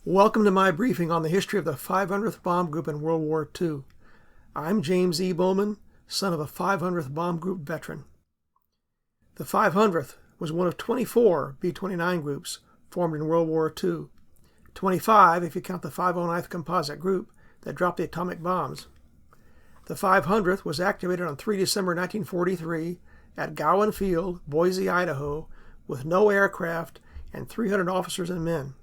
Welcome to my briefing on the history of the 500th Bomb Group in World War II. I'm James E. Bowman, son of a 500th Bomb Group veteran. The 500th was one of 24 B-29 groups formed in World War II, 25 if you count the 509th Composite Group that dropped the atomic bombs. The 500th was activated on 3 December 1943 at Gowan Field, Boise, Idaho, with no aircraft and 300 officers and men.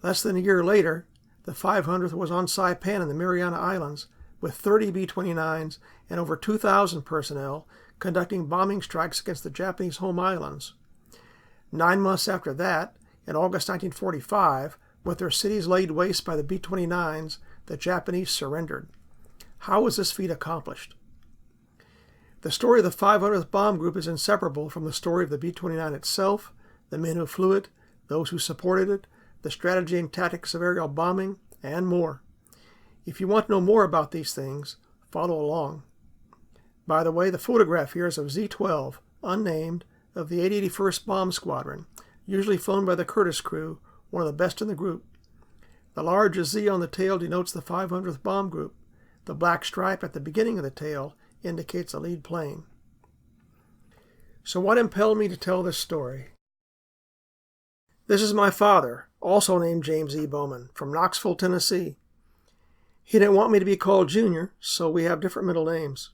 Less than a year later, the 500th was on Saipan in the Mariana Islands with 30 B-29s and over 2,000 personnel conducting bombing strikes against the Japanese home islands. 9 months after that, in August 1945, with their cities laid waste by the B-29s, the Japanese surrendered. How was this feat accomplished? The story of the 500th Bomb Group is inseparable from the story of the B-29 itself, the men who flew it, those who supported it, the strategy and tactics of aerial bombing, and more. If you want to know more about these things, follow along. By the way, the photograph here is of Z-12, unnamed, of the 881st Bomb Squadron, usually flown by the Curtiss crew, one of the best in the group. The large Z on the tail denotes the 500th Bomb Group. The black stripe at the beginning of the tail indicates a lead plane. So what impelled me to tell this story? This is my father, also named James E. Bowman, from Knoxville, Tennessee. He didn't want me to be called Junior, so we have different middle names.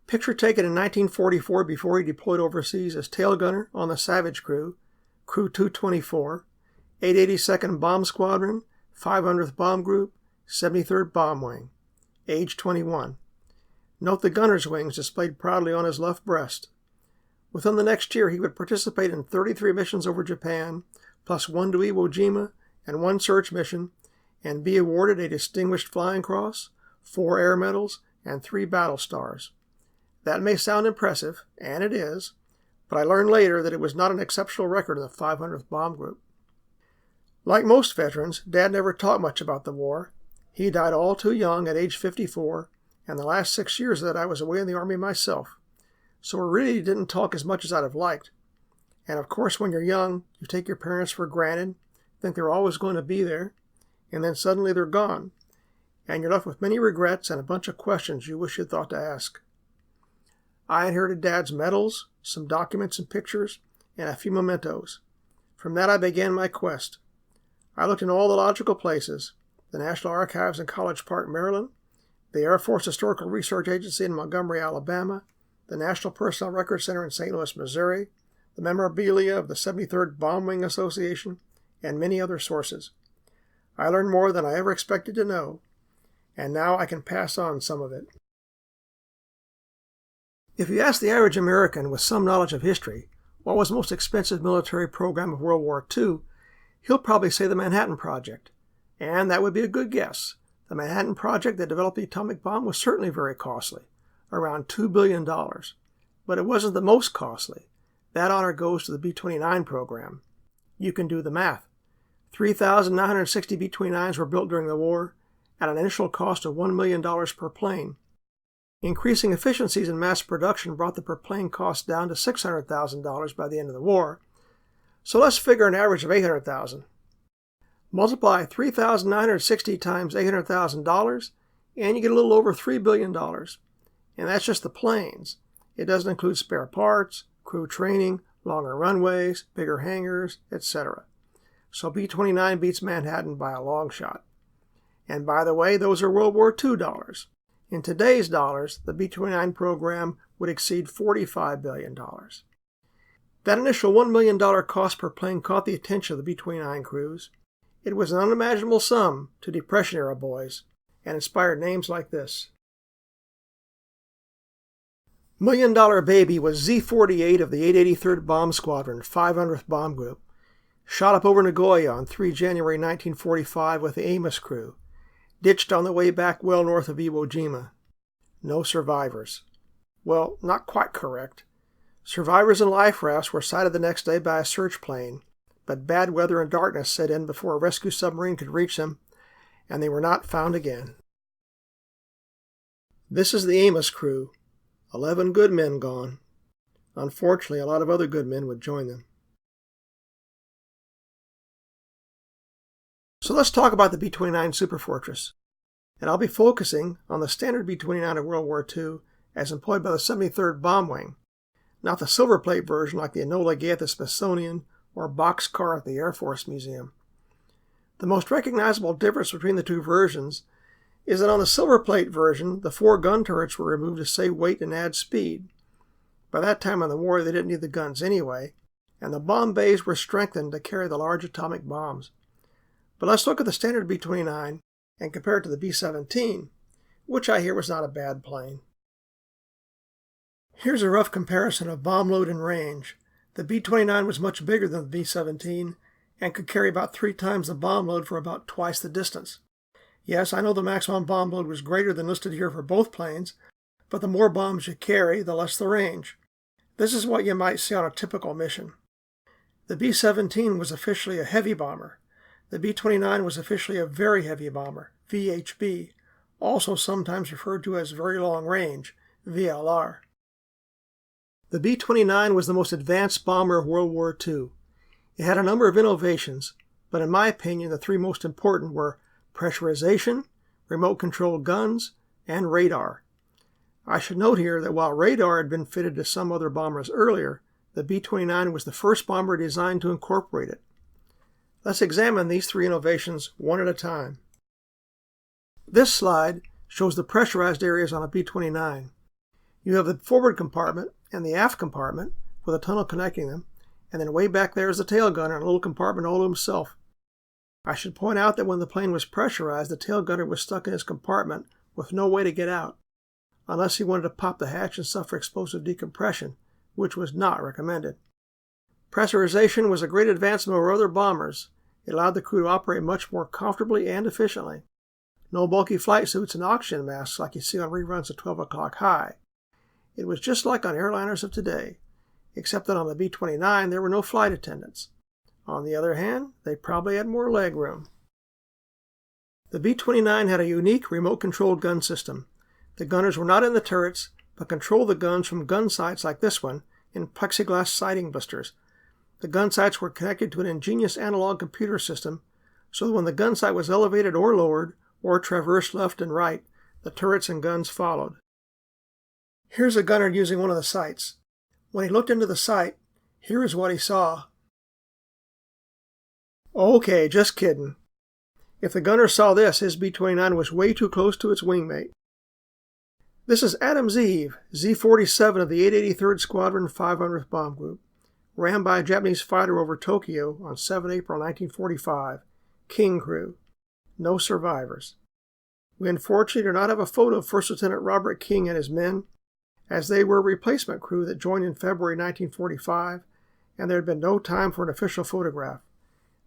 Picture taken in 1944 before he deployed overseas as tail gunner on the Savage crew, Crew 224, 882nd Bomb Squadron, 500th Bomb Group, 73rd Bomb Wing, age 21. Note the gunner's wings displayed proudly on his left breast. Within the next year, he would participate in 33 missions over Japan, plus 1 to Iwo Jima and 1 search mission, and be awarded a Distinguished Flying Cross, 4 Air Medals, and 3 Battle Stars. That may sound impressive, and it is, but I learned later that it was not an exceptional record in the 500th Bomb Group. Like most veterans, Dad never talked much about the war. He died all too young at age 54, and the last 6 years of that I was away in the Army myself, so we really didn't talk as much as I'd have liked. And of course, when you're young, you take your parents for granted, think they're always going to be there, and then suddenly they're gone, and you're left with many regrets and a bunch of questions you wish you'd thought to ask. I inherited Dad's medals, some documents and pictures, and a few mementos. From that I began my quest. I looked in all the logical places: the National Archives in College Park, Maryland, the Air Force Historical Research Agency in Montgomery, Alabama, the National Personnel Records Center in St. Louis, Missouri, the memorabilia of the 73rd Bomb Wing Association, and many other sources. I learned more than I ever expected to know, and now I can pass on some of it. If you ask the average American with some knowledge of history what was the most expensive military program of World War II, he'll probably say the Manhattan Project. And that would be a good guess. The Manhattan Project that developed the atomic bomb was certainly very costly, around $2 billion. But it wasn't the most costly. That honor goes to the B-29 program. You can do the math. 3,960 B-29s were built during the war at an initial cost of $1 million per plane. Increasing efficiencies in mass production brought the per plane cost down to $600,000 by the end of the war. So let's figure an average of $800,000. Multiply 3,960 times $800,000 and you get a little over $3 billion. And that's just the planes. It doesn't include spare parts, crew training, longer runways, bigger hangars, etc. So B-29 beats Manhattan by a long shot. And by the way, those are World War II dollars. In today's dollars, the B-29 program would exceed $45 billion. That initial $1 million cost per plane caught the attention of the B-29 crews. It was an unimaginable sum to Depression-era boys, and inspired names like this. $1 Million Baby was Z-48 of the 883rd Bomb Squadron, 500th Bomb Group. Shot up over Nagoya on 3 January 1945 with the Amos crew. Ditched on the way back well north of Iwo Jima. No survivors. Well, not quite correct. Survivors and life rafts were sighted the next day by a search plane, but bad weather and darkness set in before a rescue submarine could reach them, and they were not found again. This is the Amos crew. 11 good men gone. Unfortunately, a lot of other good men would join them. So let's talk about the B-29 Superfortress. And I'll be focusing on the standard B-29 of World War II as employed by the 73rd Bomb Wing, not the silver plate version like the Enola Gay at the Smithsonian or Boxcar at the Air Force Museum. The most recognizable difference between the two versions is that on the silver plate version, the 4 gun turrets were removed to save weight and add speed. By that time in the war, they didn't need the guns anyway, and the bomb bays were strengthened to carry the large atomic bombs. But let's look at the standard B-29 and compare it to the B-17, which I hear was not a bad plane. Here's a rough comparison of bomb load and range. The B-29 was much bigger than the B-17 and could carry about 3 times the bomb load for about twice the distance. Yes, I know the maximum bomb load was greater than listed here for both planes, but the more bombs you carry, the less the range. This is what you might see on a typical mission. The B-17 was officially a heavy bomber. The B-29 was officially a very heavy bomber, VHB, also sometimes referred to as very long range, VLR. The B-29 was the most advanced bomber of World War II. It had a number of innovations, but in my opinion the 3 most important were pressurization, remote-controlled guns, and radar. I should note here that while radar had been fitted to some other bombers earlier, the B-29 was the first bomber designed to incorporate it. Let's examine these 3 innovations one at a time. This slide shows the pressurized areas on a B-29. You have the forward compartment and the aft compartment with a tunnel connecting them, and then way back there is the tail gunner in a little compartment all to himself. I should point out that when the plane was pressurized, the tail gunner was stuck in his compartment with no way to get out, unless he wanted to pop the hatch and suffer explosive decompression, which was not recommended. Pressurization was a great advancement over other bombers. It allowed the crew to operate much more comfortably and efficiently. No bulky flight suits and oxygen masks like you see on reruns of 12 O'Clock High. It was just like on airliners of today, except that on the B-29 there were no flight attendants. On the other hand, they probably had more leg room. The B-29 had a unique remote-controlled gun system. The gunners were not in the turrets, but controlled the guns from gun sights like this one in plexiglass sighting blisters. The gun sights were connected to an ingenious analog computer system, so that when the gun sight was elevated or lowered, or traversed left and right, the turrets and guns followed. Here's a gunner using one of the sights. When he looked into the sight, here is what he saw. Okay, just kidding. If the gunner saw this, his B-29 was way too close to its wingmate. This is Adams Eve, Z-47 of the 883rd Squadron 500th Bomb Group, rammed by a Japanese fighter over Tokyo on 7 April 1945. King crew. No survivors. We unfortunately do not have a photo of First Lieutenant Robert King and his men, as they were a replacement crew that joined in February 1945, and there had been no time for an official photograph.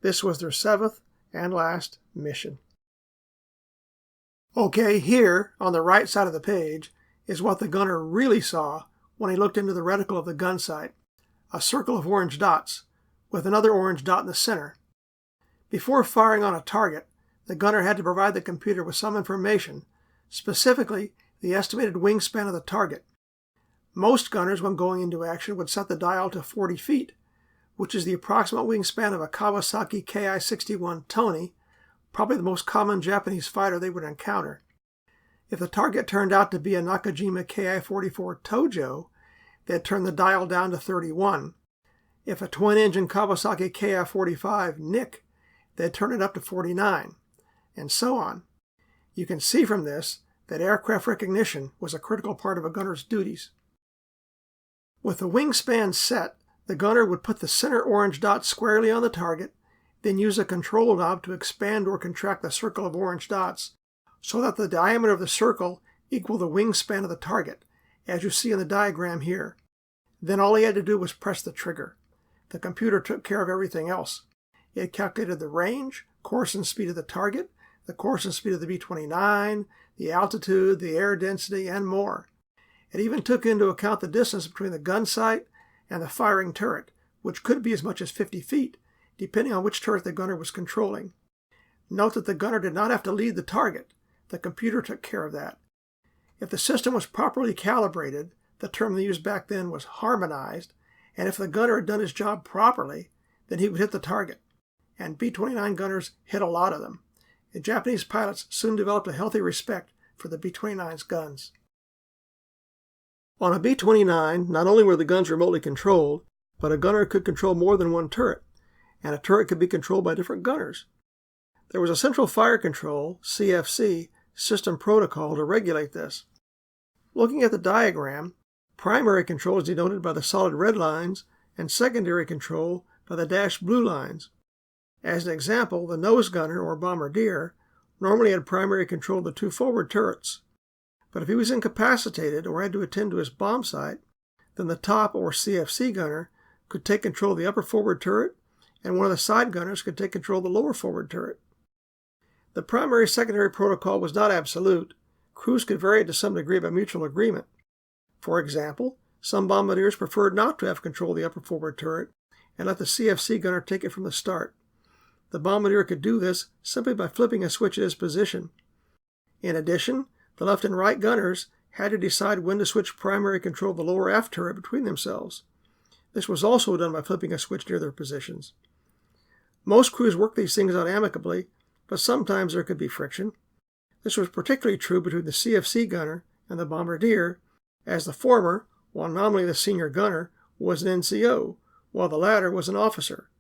This was their 7th and last mission. Okay, here, on the right side of the page, is what the gunner really saw when he looked into the reticle of the gun sight. A circle of orange dots, with another orange dot in the center. Before firing on a target, the gunner had to provide the computer with some information, specifically the estimated wingspan of the target. Most gunners, when going into action, would set the dial to 40 feet, which is the approximate wingspan of a Kawasaki Ki-61 Tony, probably the most common Japanese fighter they would encounter. If the target turned out to be a Nakajima Ki-44 Tojo, they'd turn the dial down to 31. If a twin-engine Kawasaki Ki-45 Nick, they'd turn it up to 49, and so on. You can see from this that aircraft recognition was a critical part of a gunner's duties. With the wingspan set, the gunner would put the center orange dot squarely on the target, then use a control knob to expand or contract the circle of orange dots so that the diameter of the circle equal the wingspan of the target, as you see in the diagram here. Then all he had to do was press the trigger. The computer took care of everything else. It calculated the range, course and speed of the target, the course and speed of the B-29, the altitude, the air density, and more. It even took into account the distance between the gun sight and the firing turret, which could be as much as 50 feet, depending on which turret the gunner was controlling. Note that the gunner did not have to lead the target. The computer took care of that. If the system was properly calibrated, the term they used back then was harmonized, and if the gunner had done his job properly, then he would hit the target. and B-29 gunners hit a lot of them. The Japanese pilots soon developed a healthy respect for the B-29's guns. On a B-29, not only were the guns remotely controlled, but a gunner could control more than one turret, and a turret could be controlled by different gunners. There was a Central Fire Control, CFC, system protocol to regulate this. Looking at the diagram, primary control is denoted by the solid red lines and secondary control by the dashed blue lines. As an example, the nose gunner, or bombardier, normally had primary control of the two forward turrets. But if he was incapacitated or had to attend to his bomb sight, then the top, or CFC gunner, could take control of the upper forward turret, and one of the side gunners could take control of the lower forward turret. The primary-secondary protocol was not absolute. Crews could vary it to some degree by mutual agreement. For example, some bombardiers preferred not to have control of the upper forward turret and let the CFC gunner take it from the start. The bombardier could do this simply by flipping a switch at his position. In addition, the left and right gunners had to decide when to switch primary control of the lower aft turret between themselves. This was also done by flipping a switch near their positions. Most crews worked these things out amicably, but sometimes there could be friction. This was particularly true between the CFC gunner and the bombardier, as the former, while nominally the senior gunner, was an NCO, while the latter was an officer.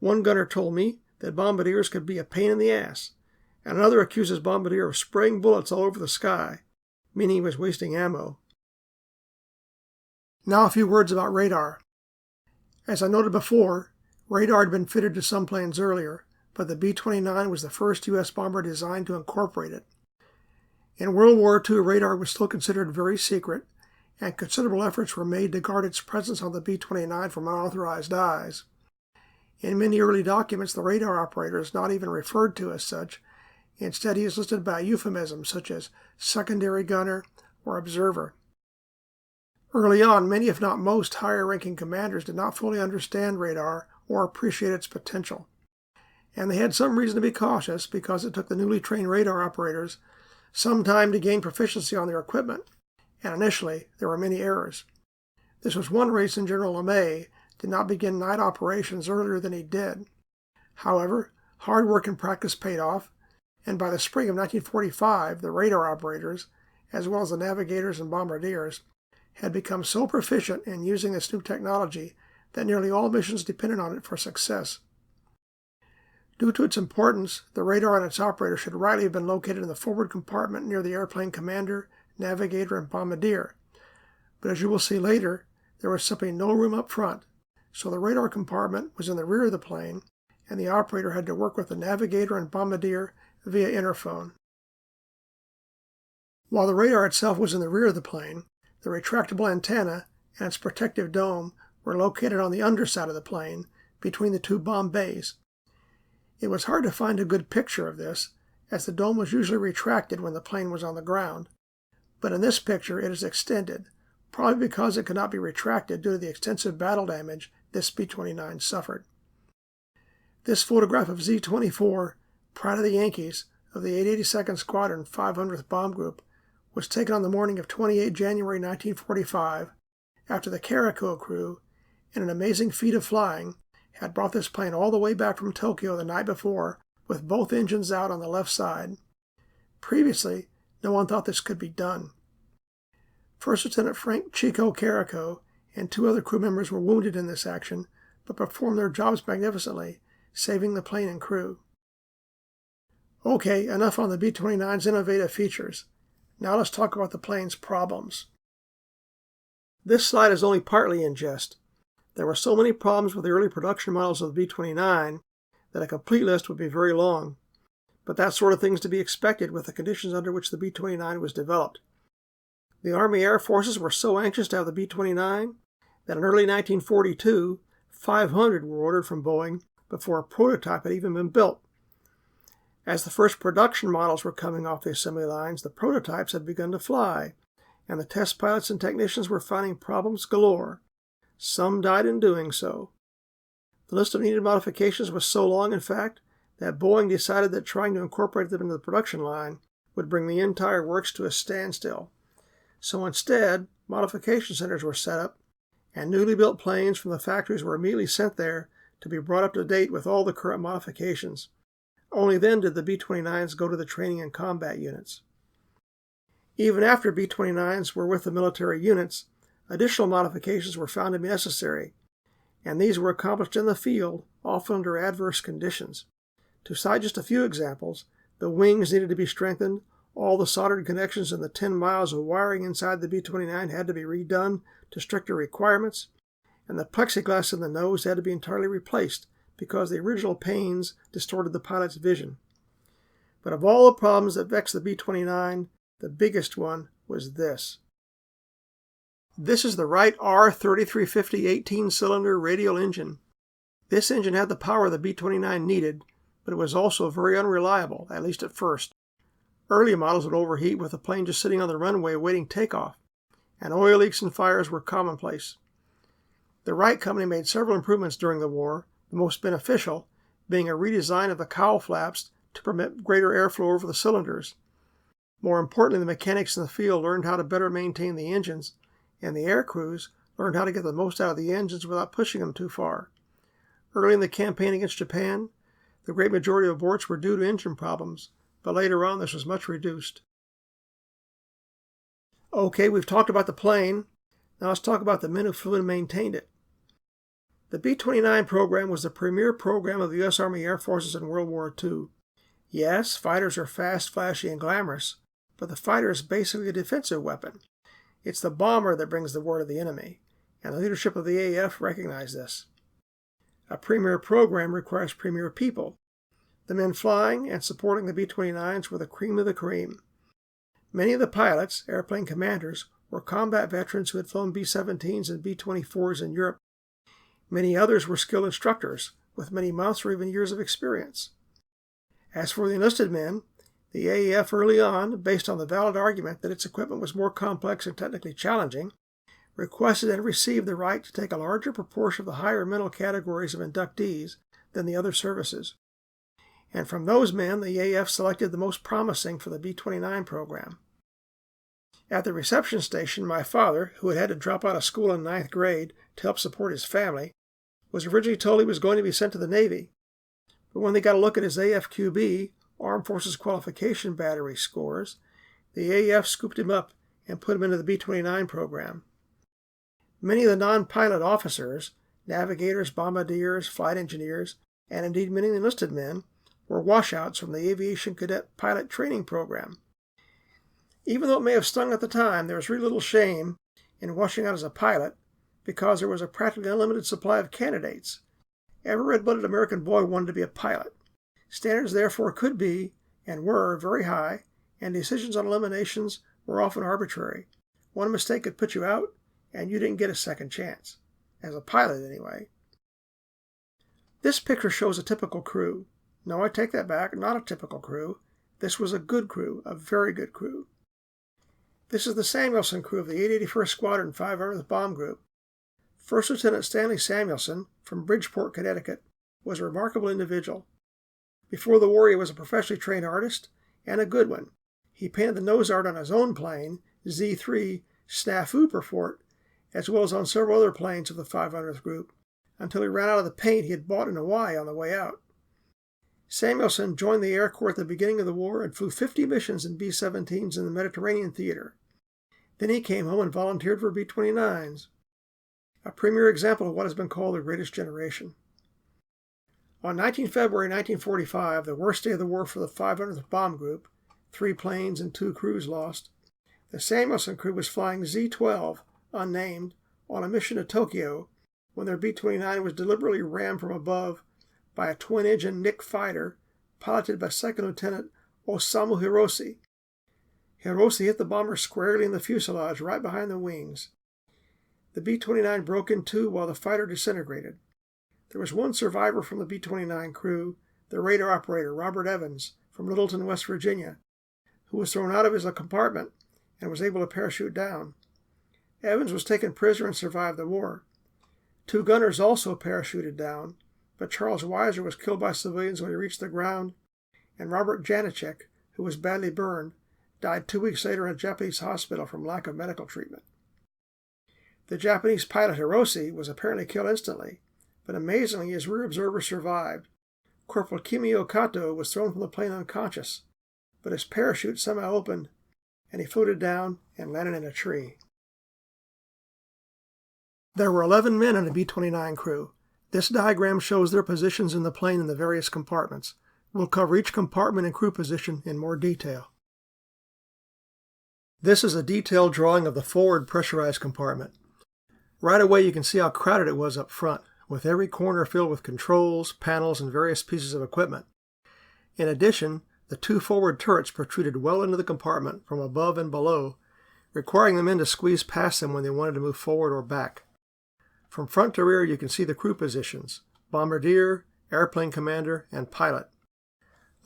One gunner told me that bombardiers could be a pain in the ass, and another accused his bombardier of spraying bullets all over the sky, meaning he was wasting ammo. Now a few words about radar. As I noted before, radar had been fitted to some planes earlier, but the B-29 was the first U.S. bomber designed to incorporate it. In World War II, radar was still considered very secret, and considerable efforts were made to guard its presence on the B-29 from unauthorized eyes. In many early documents, the radar operator is not even referred to as such. Instead, he is listed by euphemisms such as secondary gunner or observer. Early on, many if not most higher-ranking commanders did not fully understand radar or appreciate its potential. And they had some reason to be cautious because it took the newly trained radar operators some time to gain proficiency on their equipment, and initially there were many errors. This was one reason General LeMay did not begin night operations earlier than he did. However, hard work and practice paid off, and by the spring of 1945, the radar operators, as well as the navigators and bombardiers, had become so proficient in using this new technology that nearly all missions depended on it for success. Due to its importance, the radar and its operator should rightly have been located in the forward compartment near the airplane commander, navigator, and bombardier. But as you will see later, there was simply no room up front, so the radar compartment was in the rear of the plane, and the operator had to work with the navigator and bombardier via interphone. While the radar itself was in the rear of the plane, the retractable antenna and its protective dome were located on the underside of the plane, between the two bomb bays. It was hard to find a good picture of this, as the dome was usually retracted when the plane was on the ground. But in this picture it is extended, probably because it could not be retracted due to the extensive battle damage this B-29 suffered. This photograph of Z-24, Pride of the Yankees, of the 882nd Squadron 500th Bomb Group, was taken on the morning of 28 January 1945, after the Caraco crew, in an amazing feat of flying, had brought this plane all the way back from Tokyo the night before with both engines out on the left side. Previously, no one thought this could be done. First Lieutenant Frank Chico Caraco and two other crew members were wounded in this action, but performed their jobs magnificently, saving the plane and crew. Okay, enough on the B-29's innovative features. Now let's talk about the plane's problems. This slide is only partly in jest. There were so many problems with the early production models of the B-29 that a complete list would be very long. But that sort of thing is to be expected with the conditions under which the B-29 was developed. The Army Air Forces were so anxious to have the B-29 that in early 1942, 500 were ordered from Boeing before a prototype had even been built. As the first production models were coming off the assembly lines, the prototypes had begun to fly, and the test pilots and technicians were finding problems galore. Some died in doing so. The list of needed modifications was so long, in fact, that Boeing decided that trying to incorporate them into the production line would bring the entire works to a standstill. So instead, modification centers were set up, and newly built planes from the factories were immediately sent there to be brought up to date with all the current modifications. Only then did the B-29s go to the training and combat units. Even after B-29s were with the military units, additional modifications were found to be necessary, and these were accomplished in the field, often under adverse conditions. To cite just a few examples, the wings needed to be strengthened, all the soldered connections in the 10 miles of wiring inside the B-29 had to be redone to stricter requirements, and the plexiglass in the nose had to be entirely replaced because the original panes distorted the pilot's vision. But of all the problems that vexed the B-29, the biggest one was this. This is the Wright R3350 18-cylinder radial engine. This engine had the power the B-29 needed, but it was also very unreliable, at least at first. Early models would overheat with the plane just sitting on the runway awaiting takeoff, and oil leaks and fires were commonplace. The Wright Company made several improvements during the war, the most beneficial being a redesign of the cowl flaps to permit greater airflow over the cylinders. More importantly, the mechanics in the field learned how to better maintain the engines, and the air crews learned how to get the most out of the engines without pushing them too far. Early in the campaign against Japan, the great majority of aborts were due to engine problems, but later on this was much reduced. Okay, we've talked about the plane. Now let's talk about the men who flew and maintained it. The B-29 program was the premier program of the U.S. Army Air Forces in World War II. Yes, fighters are fast, flashy, and glamorous, but the fighter is basically a defensive weapon. It's the bomber that brings the war to the enemy, and the leadership of the AAF recognized this. A premier program requires premier people. The men flying and supporting the B-29s were the cream of the cream. Many of the pilots, airplane commanders, were combat veterans who had flown B-17s and B-24s in Europe. Many others were skilled instructors, with many months or even years of experience. As for the enlisted men, the AAF early on, based on the valid argument that its equipment was more complex and technically challenging, requested and received the right to take a larger proportion of the higher mental categories of inductees than the other services. And from those men, the AAF selected the most promising for the B-29 program. At the reception station, my father, who had had to drop out of school in 9th grade to help support his family, was originally told he was going to be sent to the Navy. But when they got a look at his AFQB, Armed Forces Qualification Battery scores, the AAF scooped him up and put him into the B-29 program. Many of the non-pilot officers, navigators, bombardiers, flight engineers, and indeed many enlisted men, were washouts from the Aviation Cadet Pilot Training Program. Even though it may have stung at the time, there was really little shame in washing out as a pilot because there was a practically unlimited supply of candidates. Every red-blooded American boy wanted to be a pilot. Standards, therefore, could be, and were, very high, and decisions on eliminations were often arbitrary. One mistake could put you out, and you didn't get a second chance. As a pilot, anyway. This picture shows a typical crew. No, I take that back, not a typical crew. This was a good crew, a very good crew. This is the Samuelson crew of the 881st Squadron 500th Bomb Group. First Lieutenant Stanley Samuelson, from Bridgeport, Connecticut, was a remarkable individual. Before the war, he was a professionally trained artist, and a good one. He painted the nose art on his own plane, Z-3 Snafu Purport, as well as on several other planes of the 500th Group, until he ran out of the paint he had bought in Hawaii on the way out. Samuelson joined the Air Corps at the beginning of the war and flew 50 missions in B-17s in the Mediterranean theater. Then he came home and volunteered for B-29s, a premier example of what has been called the greatest generation. On 19 February 1945, the worst day of the war for the 500th Bomb Group, 3 planes and 2 crews lost, the Samuelson crew was flying Z-12, unnamed, on a mission to Tokyo when their B-29 was deliberately rammed from above by a twin-engine Nick fighter piloted by Second Lieutenant Osamu Hiroshi. Hiroshi hit the bomber squarely in the fuselage right behind the wings. The B-29 broke in two while the fighter disintegrated. There was one survivor from the B-29 crew, the radar operator Robert Evans from Littleton, West Virginia, who was thrown out of his compartment and was able to parachute down. Evans was taken prisoner and survived the war. 2 gunners also parachuted down, but Charles Weiser was killed by civilians when he reached the ground, and Robert Janicek, who was badly burned, died 2 weeks later in a Japanese hospital from lack of medical treatment. The Japanese pilot Hiroshi was apparently killed instantly, but amazingly his rear observer survived. Corporal Kimio Kato was thrown from the plane unconscious, but his parachute somehow opened, and he floated down and landed in a tree. There were 11 men in the B-29 crew. This diagram shows their positions in the plane in the various compartments. We'll cover each compartment and crew position in more detail. This is a detailed drawing of the forward pressurized compartment. Right away you can see how crowded it was up front, with every corner filled with controls, panels, and various pieces of equipment. In addition, the two forward turrets protruded well into the compartment from above and below, requiring the men to squeeze past them when they wanted to move forward or back. From front to rear you can see the crew positions: bombardier, airplane commander, and pilot.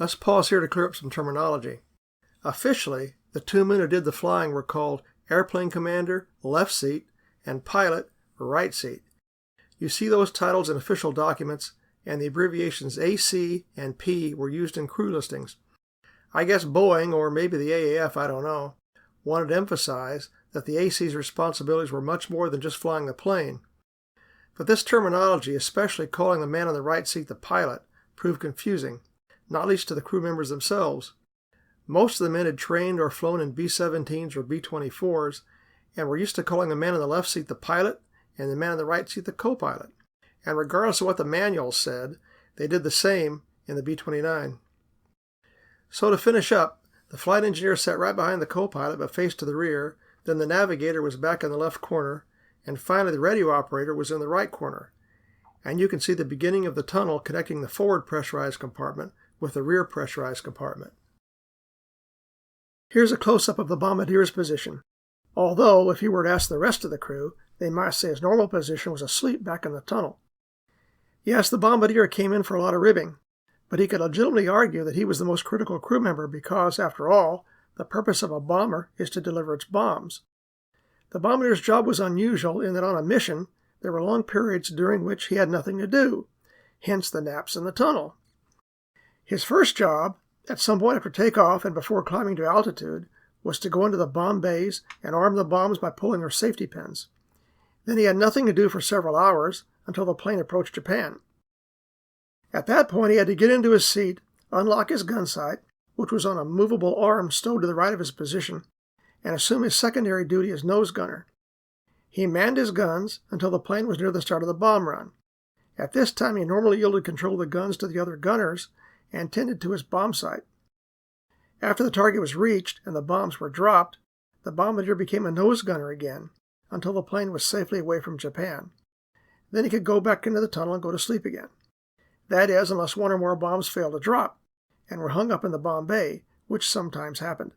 Let's pause here to clear up some terminology. Officially, the two men who did the flying were called airplane commander, left seat, and pilot, right seat. You see those titles in official documents, and the abbreviations AC and P were used in crew listings. I guess Boeing, or maybe the AAF, I don't know, wanted to emphasize that the AC's responsibilities were much more than just flying the plane. But this terminology, especially calling the man on the right seat the pilot, proved confusing, not least to the crew members themselves. Most of the men had trained or flown in B-17s or B-24s, and were used to calling the man on the left seat the pilot and the man on the right seat the co-pilot. And regardless of what the manuals said, they did the same in the B-29. So to finish up, the flight engineer sat right behind the co-pilot but faced to the rear, then the navigator was back in the left corner, and finally the radio operator was in the right corner. And you can see the beginning of the tunnel connecting the forward pressurized compartment with the rear pressurized compartment. Here's a close-up of the bombardier's position, although if you were to ask the rest of the crew, they might say his normal position was asleep back in the tunnel. Yes, the bombardier came in for a lot of ribbing, but he could legitimately argue that he was the most critical crew member because, after all, the purpose of a bomber is to deliver its bombs. The bombardier's job was unusual in that on a mission, there were long periods during which he had nothing to do, hence the naps in the tunnel. His first job, at some point after takeoff and before climbing to altitude, was to go into the bomb bays and arm the bombs by pulling their safety pins. Then he had nothing to do for several hours until the plane approached Japan. At that point, he had to get into his seat, unlock his gun sight, which was on a movable arm stowed to the right of his position, and assume his secondary duty as nose gunner. He manned his guns until the plane was near the start of the bomb run. At this time, he normally yielded control of the guns to the other gunners and tended to his bomb sight. After the target was reached and the bombs were dropped, the bombardier became a nose gunner again until the plane was safely away from Japan. Then he could go back into the tunnel and go to sleep again. That is, unless one or more bombs failed to drop and were hung up in the bomb bay, which sometimes happened.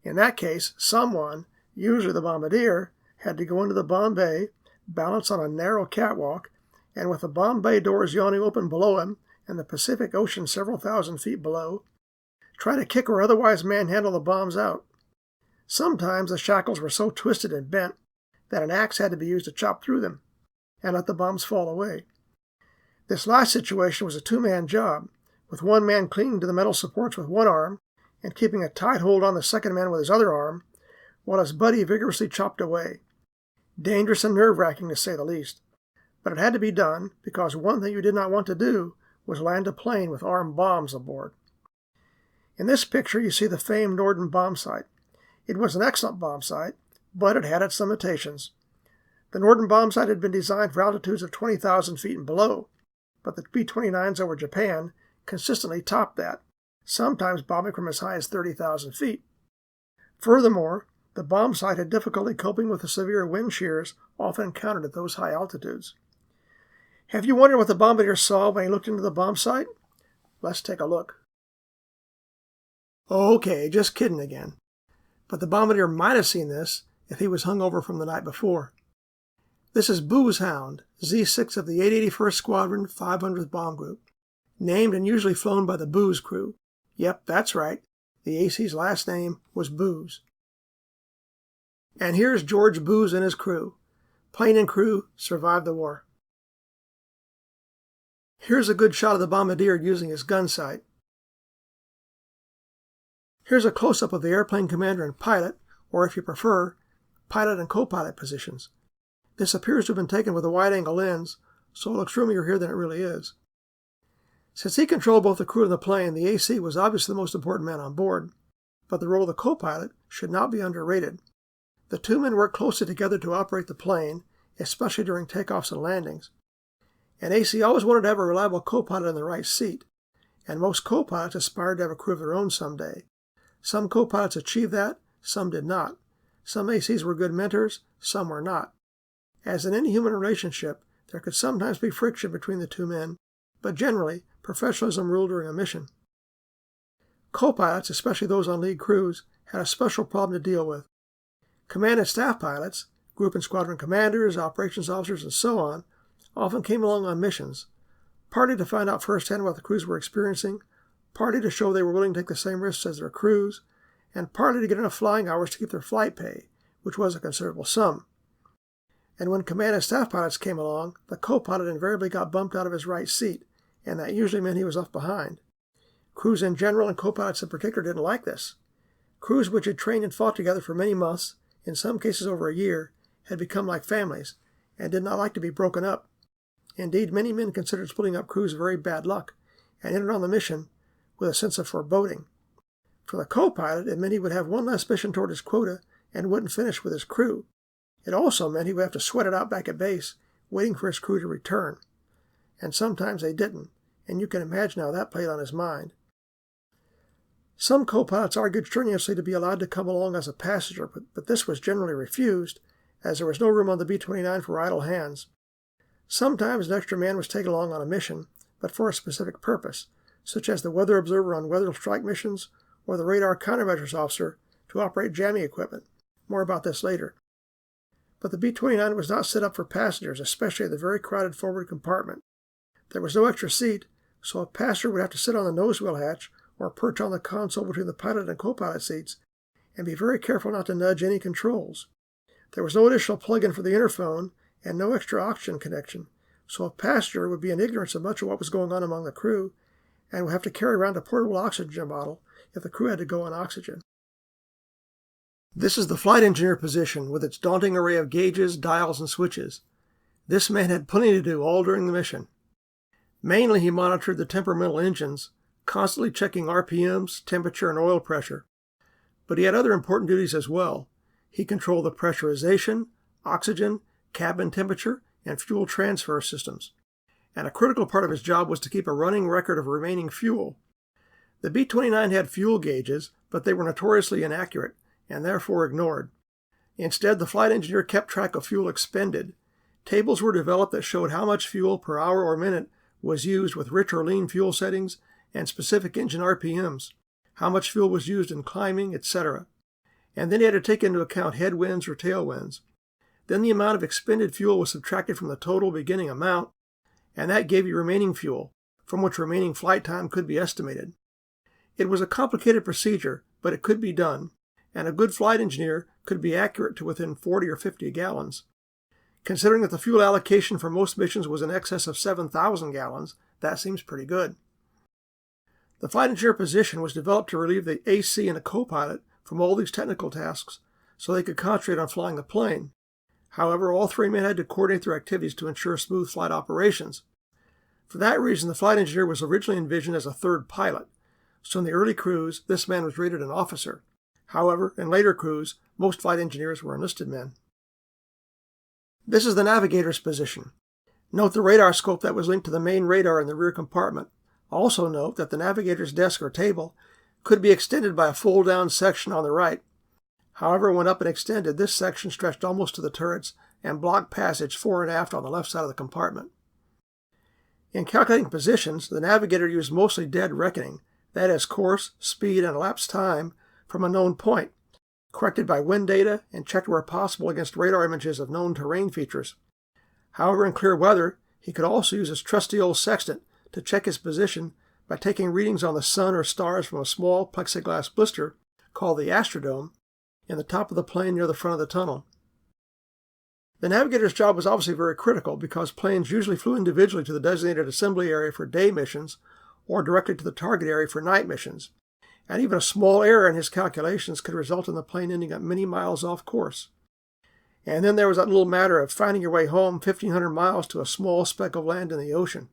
In that case, someone, usually the bombardier, had to go into the bomb bay, balance on a narrow catwalk, and with the bomb bay doors yawning open below him and the Pacific Ocean several thousand feet below, try to kick or otherwise manhandle the bombs out. Sometimes the shackles were so twisted and bent that an axe had to be used to chop through them and let the bombs fall away. This last situation was a two-man job, with one man clinging to the metal supports with one arm and keeping a tight hold on the second man with his other arm, while his buddy vigorously chopped away. Dangerous and nerve-wracking, to say the least. But it had to be done because one thing you did not want to do was land a plane with armed bombs aboard. In this picture, you see the famed Norden bomb sight. It was an excellent bomb sight, but it had its limitations. The Norden bomb sight had been designed for altitudes of 20,000 feet and below, but the B-29s over Japan consistently topped that, sometimes bombing from as high as 30,000 feet. Furthermore, the bomb sight had difficulty coping with the severe wind shears often encountered at those high altitudes. Have you wondered what the bombardier saw when he looked into the bomb sight? Let's take a look. Okay, just kidding again. But the bombardier might have seen this if he was hungover from the night before. This is Booz Hound, Z6 of the 881st Squadron, 500th Bomb Group, named and usually flown by the Booz crew. Yep, that's right. The AC's last name was Booz. And here's George Booz and his crew. Plane and crew survived the war. Here's a good shot of the bombardier using his gun sight. Here's a close-up of the airplane commander and pilot, or if you prefer, pilot and co-pilot positions. This appears to have been taken with a wide-angle lens, so it looks roomier here than it really is. Since he controlled both the crew and the plane, the AC was obviously the most important man on board, but the role of the co-pilot should not be underrated. The two men worked closely together to operate the plane, especially during takeoffs and landings. And AC always wanted to have a reliable co-pilot in the right seat, and most co-pilots aspired to have a crew of their own someday. Some co-pilots achieved that, some did not. Some ACs were good mentors, some were not. As in any human relationship, there could sometimes be friction between the two men, but generally, professionalism ruled during a mission. Co-pilots, especially those on lead crews, had a special problem to deal with. Command and staff pilots, group and squadron commanders, operations officers, and so on, often came along on missions, partly to find out firsthand what the crews were experiencing, partly to show they were willing to take the same risks as their crews, and partly to get enough flying hours to keep their flight pay, which was a considerable sum. And when command and staff pilots came along, the co-pilot invariably got bumped out of his right seat, and that usually meant he was left behind. Crews in general and co-pilots in particular didn't like this. Crews which had trained and fought together for many months, in some cases over a year, had become like families, and did not like to be broken up. Indeed, many men considered splitting up crews very bad luck, and entered on the mission with a sense of foreboding. For the co-pilot, it meant he would have one less mission toward his quota and wouldn't finish with his crew. It also meant he would have to sweat it out back at base, waiting for his crew to return. And sometimes they didn't, and you can imagine how that played on his mind. Some co-pilots argued strenuously to be allowed to come along as a passenger, but this was generally refused, as there was no room on the B-29 for idle hands. Sometimes an extra man was taken along on a mission, but for a specific purpose, such as the weather observer on weather strike missions or the radar countermeasures officer to operate jamming equipment. More about this later. But the B-29 was not set up for passengers, especially the very crowded forward compartment. There was no extra seat, so a passenger would have to sit on the nose wheel hatch or perch on the console between the pilot and co-pilot seats and be very careful not to nudge any controls. There was no additional plug-in for the interphone and no extra oxygen connection, so a passenger would be in ignorance of much of what was going on among the crew and would have to carry around a portable oxygen bottle if the crew had to go on oxygen. This is the flight engineer position with its daunting array of gauges, dials, and switches. This man had plenty to do all during the mission. Mainly he monitored the temperamental engines, constantly checking RPMs, temperature, and oil pressure. But he had other important duties as well. He controlled the pressurization, oxygen, cabin temperature, and fuel transfer systems. And a critical part of his job was to keep a running record of remaining fuel. The B-29 had fuel gauges, but they were notoriously inaccurate, and therefore ignored. Instead, the flight engineer kept track of fuel expended. Tables were developed that showed how much fuel per hour or minute was used with rich or lean fuel settings and specific engine RPMs, how much fuel was used in climbing, etc. And then he had to take into account headwinds or tailwinds. Then the amount of expended fuel was subtracted from the total beginning amount, and that gave you remaining fuel, from which remaining flight time could be estimated. It was a complicated procedure, but it could be done, and a good flight engineer could be accurate to within 40 or 50 gallons. Considering that the fuel allocation for most missions was in excess of 7,000 gallons, that seems pretty good. The flight engineer position was developed to relieve the AC and the co-pilot from all these technical tasks so they could concentrate on flying the plane. However, all three men had to coordinate their activities to ensure smooth flight operations. For that reason, the flight engineer was originally envisioned as a third pilot, so in the early crews, this man was rated an officer. However, in later crews, most flight engineers were enlisted men. This is the navigator's position. Note the radar scope that was linked to the main radar in the rear compartment. Also note that the navigator's desk or table could be extended by a fold-down section on the right. However, when up and extended, this section stretched almost to the turrets and blocked passage fore and aft on the left side of the compartment. In calculating positions, the navigator used mostly dead reckoning, that is, course, speed, and elapsed time from a known point, corrected by wind data and checked where possible against radar images of known terrain features. However, in clear weather, he could also use his trusty old sextant to check his position by taking readings on the sun or stars from a small plexiglass blister called the astrodome in the top of the plane near the front of the tunnel. The navigator's job was obviously very critical because planes usually flew individually to the designated assembly area for day missions or directly to the target area for night missions, and even a small error in his calculations could result in the plane ending up many miles off course. And then there was that little matter of finding your way home 1,500 miles to a small speck of land in the ocean.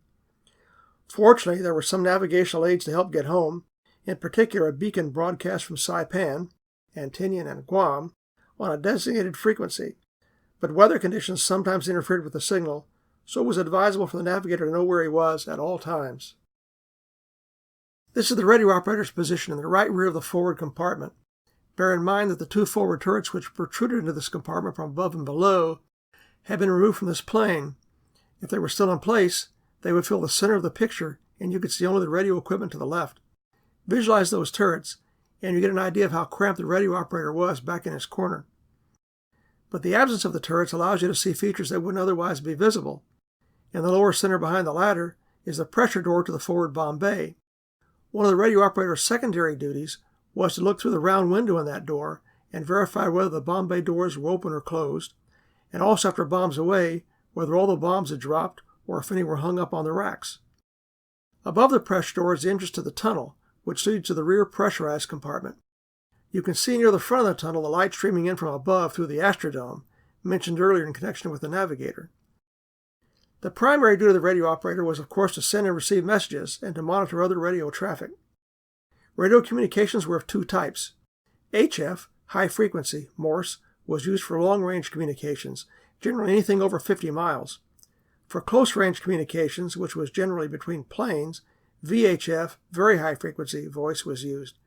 Fortunately, there were some navigational aids to help get home, in particular a beacon broadcast from Saipan, Antinian, and Guam on a designated frequency. But weather conditions sometimes interfered with the signal, so it was advisable for the navigator to know where he was at all times. This is the radio operator's position in the right rear of the forward compartment. Bear in mind that the two forward turrets which protruded into this compartment from above and below had been removed from this plane. If they were still in place, they would fill the center of the picture and you could see only the radio equipment to the left. Visualize those turrets and you get an idea of how cramped the radio operator was back in his corner. But the absence of the turrets allows you to see features that wouldn't otherwise be visible. In the lower center behind the ladder is the pressure door to the forward bomb bay. One of the radio operator's secondary duties was to look through the round window in that door and verify whether the bomb bay doors were open or closed, and also after bombs away, whether all the bombs had dropped or if any were hung up on the racks. Above the pressure door is the entrance to the tunnel, which leads to the rear pressurized compartment. You can see near the front of the tunnel the light streaming in from above through the astrodome, mentioned earlier in connection with the navigator. The primary duty of the radio operator was, of course, to send and receive messages and to monitor other radio traffic. Radio communications were of two types. HF, high frequency, Morse, was used for long-range communications, generally anything over 50 miles. For close-range communications, which was generally between planes, VHF, very high frequency, voice was used.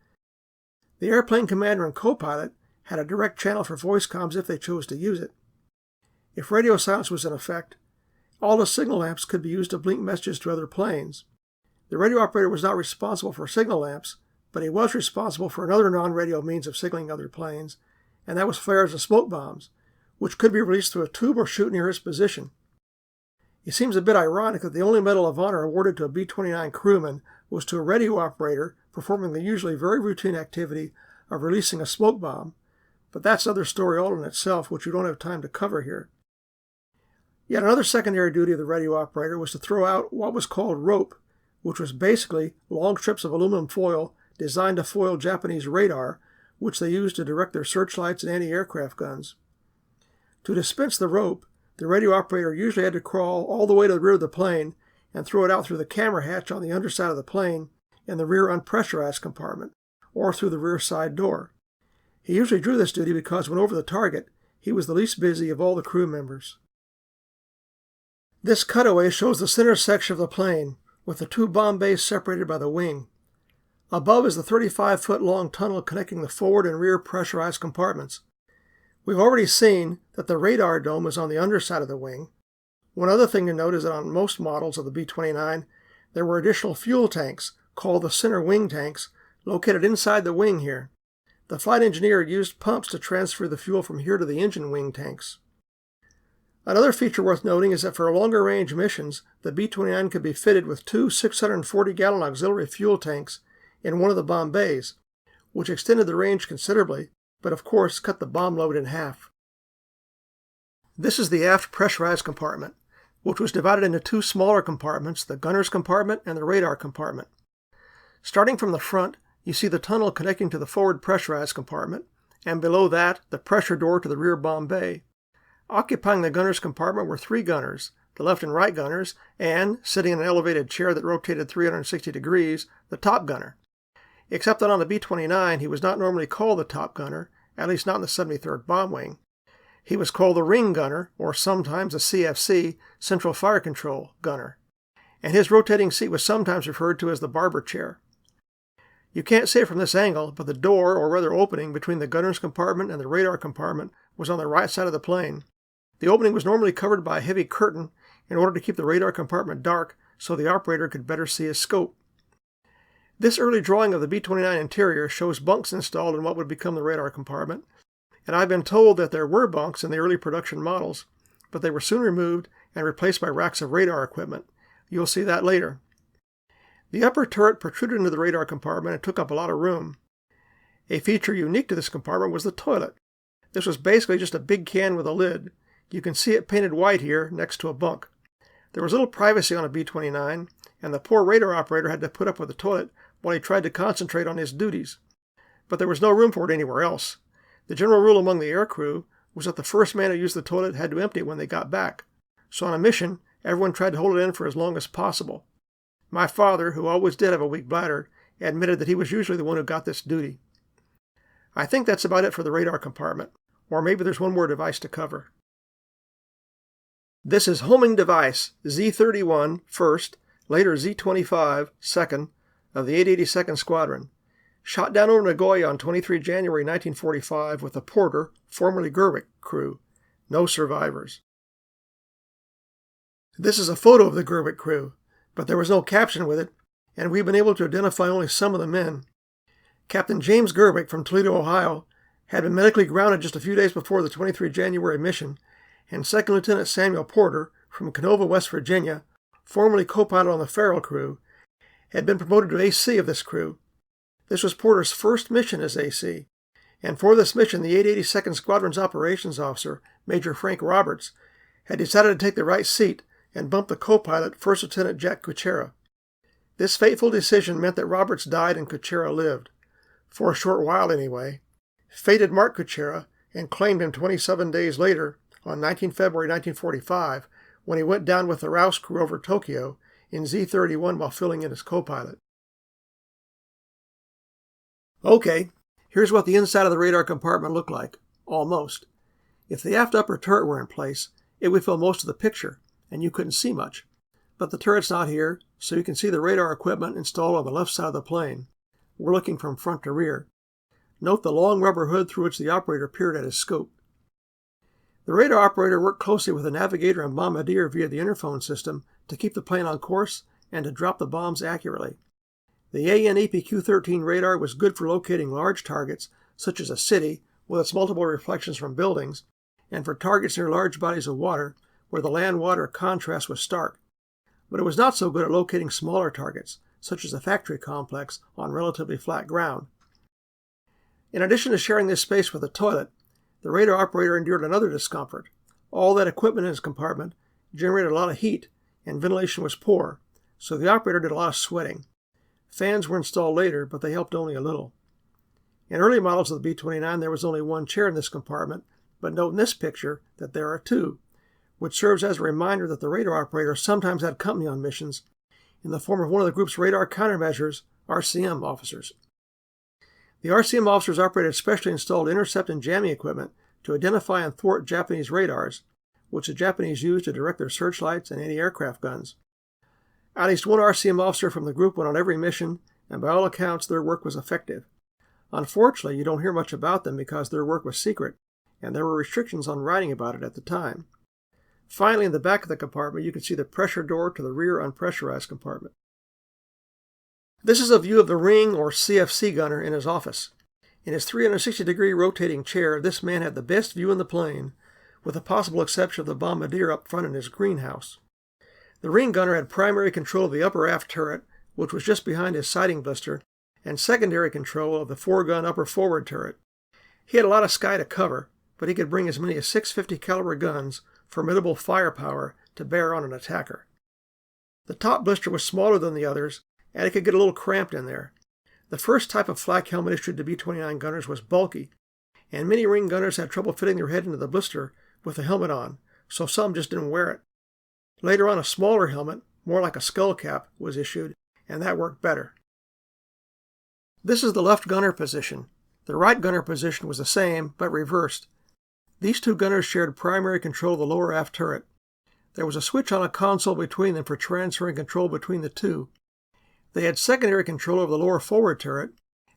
The airplane commander and co-pilot had a direct channel for voice comms if they chose to use it. If radio silence was in effect, all the signal lamps could be used to blink messages to other planes. The radio operator was not responsible for signal lamps, but he was responsible for another non-radio means of signaling other planes, and that was flares and smoke bombs, which could be released through a tube or chute near his position. It seems a bit ironic that the only Medal of Honor awarded to a B-29 crewman was to a radio operator performing the usually very routine activity of releasing a smoke bomb, but that's another story all in itself, which we don't have time to cover here. Yet another secondary duty of the radio operator was to throw out what was called rope, which was basically long strips of aluminum foil designed to foil Japanese radar, which they used to direct their searchlights and anti-aircraft guns. To dispense the rope, the radio operator usually had to crawl all the way to the rear of the plane and throw it out through the camera hatch on the underside of the plane in the rear unpressurized compartment, or through the rear side door. He usually drew this duty because when over the target, he was the least busy of all the crew members. This cutaway shows the center section of the plane, with the two bomb bays separated by the wing. Above is the 35-foot-long tunnel connecting the forward and rear pressurized compartments. We've already seen that the radar dome is on the underside of the wing. One other thing to note is that on most models of the B-29, there were additional fuel tanks, called the center wing tanks, located inside the wing here. The flight engineer used pumps to transfer the fuel from here to the engine wing tanks. Another feature worth noting is that for longer range missions, the B-29 could be fitted with two 640-gallon auxiliary fuel tanks in one of the bomb bays, which extended the range considerably, but of course cut the bomb load in half. This is the aft pressurized compartment, which was divided into two smaller compartments, the gunner's compartment and the radar compartment. Starting from the front, you see the tunnel connecting to the forward pressurized compartment, and below that, the pressure door to the rear bomb bay. Occupying the gunner's compartment were three gunners, the left and right gunners, and, sitting in an elevated chair that rotated 360 degrees, the top gunner. Except that on the B-29, he was not normally called the top gunner, at least not in the 73rd Bomb Wing. He was called the ring gunner, or sometimes the CFC, Central Fire Control gunner, and his rotating seat was sometimes referred to as the barber chair. You can't see it from this angle, but the door, or rather opening, between the gunner's compartment and the radar compartment was on the right side of the plane. The opening was normally covered by a heavy curtain in order to keep the radar compartment dark so the operator could better see his scope. This early drawing of the B-29 interior shows bunks installed in what would become the radar compartment, and I've been told that there were bunks in the early production models, but they were soon removed and replaced by racks of radar equipment. You'll see that later. The upper turret protruded into the radar compartment and took up a lot of room. A feature unique to this compartment was the toilet. This was basically just a big can with a lid. You can see it painted white here next to a bunk. There was little privacy on a B-29, and the poor radar operator had to put up with the toilet while he tried to concentrate on his duties. But there was no room for it anywhere else. The general rule among the aircrew was that the first man who used the toilet had to empty it when they got back. So on a mission, everyone tried to hold it in for as long as possible. My father, who always did have a weak bladder, admitted that he was usually the one who got this duty. I think that's about it for the radar compartment, or maybe there's one more device to cover. This is homing device Z-31, 1st, later Z-25, 2nd, of the 882nd Squadron. Shot down over Nagoya on 23 January 1945 with the Porter, formerly Gerwick, crew. No survivors. This is a photo of the Gerwick crew, but there was no caption with it, and we've been able to identify only some of the men. Captain James Gerwick from Toledo, Ohio, had been medically grounded just a few days before the 23 January mission, and Second Lieutenant Samuel Porter from Canova, West Virginia, formerly co-pilot on the Farrell crew, had been promoted to AC of this crew. This was Porter's first mission as AC, and for this mission the 882nd Squadron's operations officer, Major Frank Roberts, had decided to take the right seat and bump the co-pilot, First Lieutenant Jack Kuchera. This fateful decision meant that Roberts died and Kuchera lived. For a short while anyway. Fate had marked Kuchera and claimed him 27 days later, on 19 February 1945, when he went down with the Rouse crew over Tokyo in Z-31 while filling in as co-pilot. Okay, here's what the inside of the radar compartment looked like. Almost. If the aft upper turret were in place, it would fill most of the picture, and you couldn't see much. But the turret's not here, so you can see the radar equipment installed on the left side of the plane. We're looking from front to rear. Note the long rubber hood through which the operator peered at his scope. The radar operator worked closely with the navigator and bombardier via the interphone system to keep the plane on course and to drop the bombs accurately. The AN/APQ-13 radar was good for locating large targets, such as a city with its multiple reflections from buildings, and for targets near large bodies of water where the land-water contrast was stark. But it was not so good at locating smaller targets, such as a factory complex on relatively flat ground. In addition to sharing this space with a toilet, the radar operator endured another discomfort. All that equipment in his compartment generated a lot of heat, and ventilation was poor, so the operator did a lot of sweating. Fans were installed later, but they helped only a little. In early models of the B-29, there was only one chair in this compartment, but note in this picture that there are two, which serves as a reminder that the radar operator sometimes had company on missions in the form of one of the group's radar countermeasures, RCM officers. The RCM officers operated specially installed intercept and jamming equipment to identify and thwart Japanese radars, which the Japanese used to direct their searchlights and anti-aircraft guns. At least one RCM officer from the group went on every mission, and by all accounts their work was effective. Unfortunately, you don't hear much about them because their work was secret, and there were restrictions on writing about it at the time. Finally, in the back of the compartment, you can see the pressure door to the rear unpressurized compartment. This is a view of the ring or CFC gunner in his office. In his 360-degree rotating chair, this man had the best view in the plane, with the possible exception of the bombardier up front in his greenhouse. The ring gunner had primary control of the upper aft turret, which was just behind his sighting blister, and secondary control of the 4-gun upper forward turret. He had a lot of sky to cover, but he could bring as many as 650 caliber guns, formidable firepower, to bear on an attacker. The top blister was smaller than the others, and it could get a little cramped in there. The first type of flak helmet issued to B-29 gunners was bulky, and many ring gunners had trouble fitting their head into the blister with the helmet on, so some just didn't wear it. Later on, a smaller helmet, more like a skull cap, was issued, and that worked better. This is the left gunner position. The right gunner position was the same, but reversed. These two gunners shared primary control of the lower aft turret. There was a switch on a console between them for transferring control between the two. They had secondary control over the lower forward turret,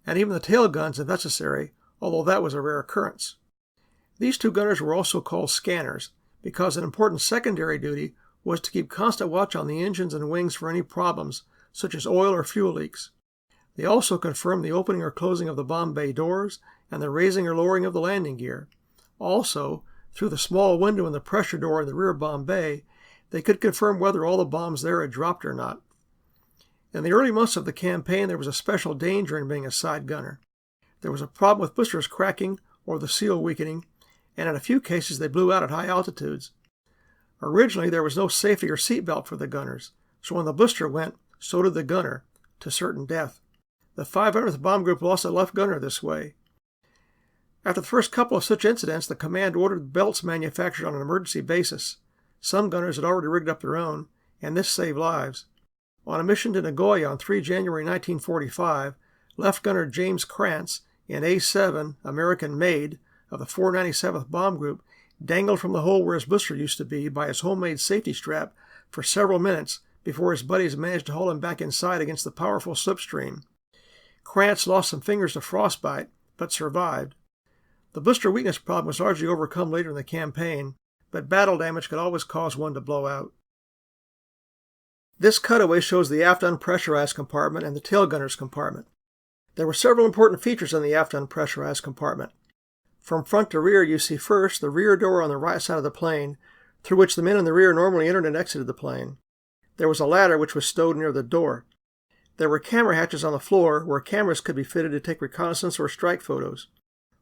and even the tail guns if necessary, although that was a rare occurrence. These two gunners were also called scanners, because an important secondary duty was to keep constant watch on the engines and wings for any problems, such as oil or fuel leaks. They also confirmed the opening or closing of the bomb bay doors and the raising or lowering of the landing gear. Also, through the small window in the pressure door in the rear bomb bay, they could confirm whether all the bombs there had dropped or not. In the early months of the campaign, there was a special danger in being a side gunner. There was a problem with blisters cracking or the seal weakening, and in a few cases they blew out at high altitudes. Originally, there was no safety or seatbelt for the gunners, so when the blister went, so did the gunner, to certain death. The 500th Bomb Group lost a left gunner this way. After the first couple of such incidents, the command ordered belts manufactured on an emergency basis. Some gunners had already rigged up their own, and this saved lives. On a mission to Nagoya on 3 January 1945, Left Gunner James Krantz, in A7 American made of the 497th Bomb Group, dangled from the hole where his blister used to be by his homemade safety strap for several minutes before his buddies managed to haul him back inside against the powerful slipstream. Krantz lost some fingers to frostbite, but survived. The blister weakness problem was largely overcome later in the campaign, but battle damage could always cause one to blow out. This cutaway shows the aft unpressurized compartment and the tail gunner's compartment. There were several important features in the aft unpressurized compartment. From front to rear, you see first the rear door on the right side of the plane, through which the men in the rear normally entered and exited the plane. There was a ladder which was stowed near the door. There were camera hatches on the floor where cameras could be fitted to take reconnaissance or strike photos.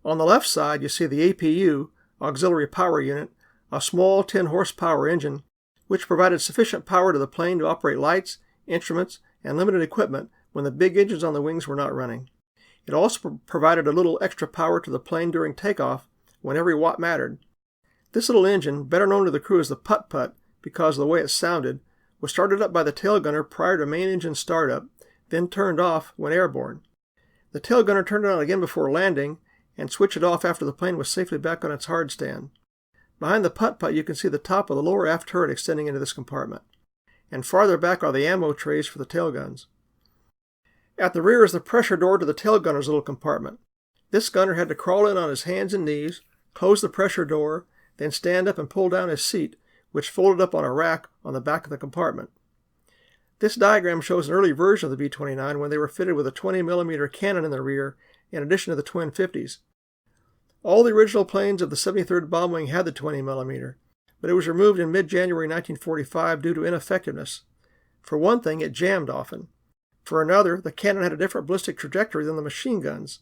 On the left side, you see the APU, Auxiliary Power Unit, a small 10-horsepower engine, which provided sufficient power to the plane to operate lights, instruments, and limited equipment when the big engines on the wings were not running. It also provided a little extra power to the plane during takeoff when every watt mattered. This little engine, better known to the crew as the putt-putt because of the way it sounded, was started up by the tail gunner prior to main engine startup, then turned off when airborne. The tail gunner turned it on again before landing and switched it off after the plane was safely back on its hard stand. Behind the putt-putt you can see the top of the lower aft turret extending into this compartment, and farther back are the ammo trays for the tail guns. At the rear is the pressure door to the tail gunner's little compartment. This gunner had to crawl in on his hands and knees, close the pressure door, then stand up and pull down his seat, which folded up on a rack on the back of the compartment. This diagram shows an early version of the B-29 when they were fitted with a 20mm cannon in the rear in addition to the twin 50s. All the original planes of the 73rd Bomb Wing had the 20mm, but it was removed in mid-January 1945 due to ineffectiveness. For one thing, it jammed often. For another, the cannon had a different ballistic trajectory than the machine guns,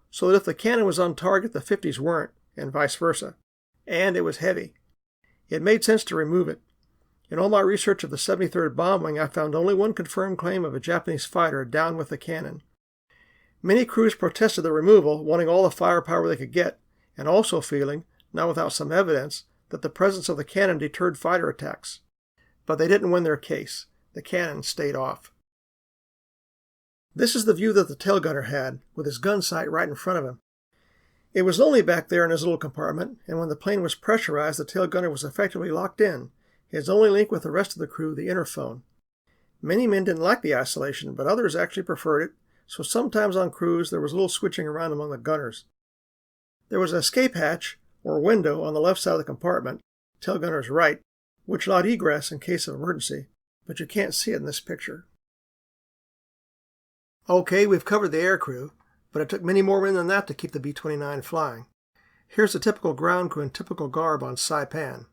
so that if the cannon was on target, the 50s weren't, and vice versa. And it was heavy. It made sense to remove it. In all my research of the 73rd Bomb Wing, I found only one confirmed claim of a Japanese fighter down with the cannon. Many crews protested the removal, wanting all the firepower they could get, and also feeling, not without some evidence, that the presence of the cannon deterred fighter attacks. But they didn't win their case. The cannon stayed off. This is the view that the tail gunner had, with his gun sight right in front of him. It was lonely back there in his little compartment, and when the plane was pressurized, the tail gunner was effectively locked in, his only link with the rest of the crew the interphone. Many men didn't like the isolation, but others actually preferred it, so sometimes on cruise there was a little switching around among the gunners. There was an escape hatch, or window, on the left side of the compartment, tail gunner's right, which allowed egress in case of emergency, but you can't see it in this picture. Okay, we've covered the aircrew, but it took many more men than that to keep the B-29 flying. Here's the typical ground crew in typical garb on Saipan.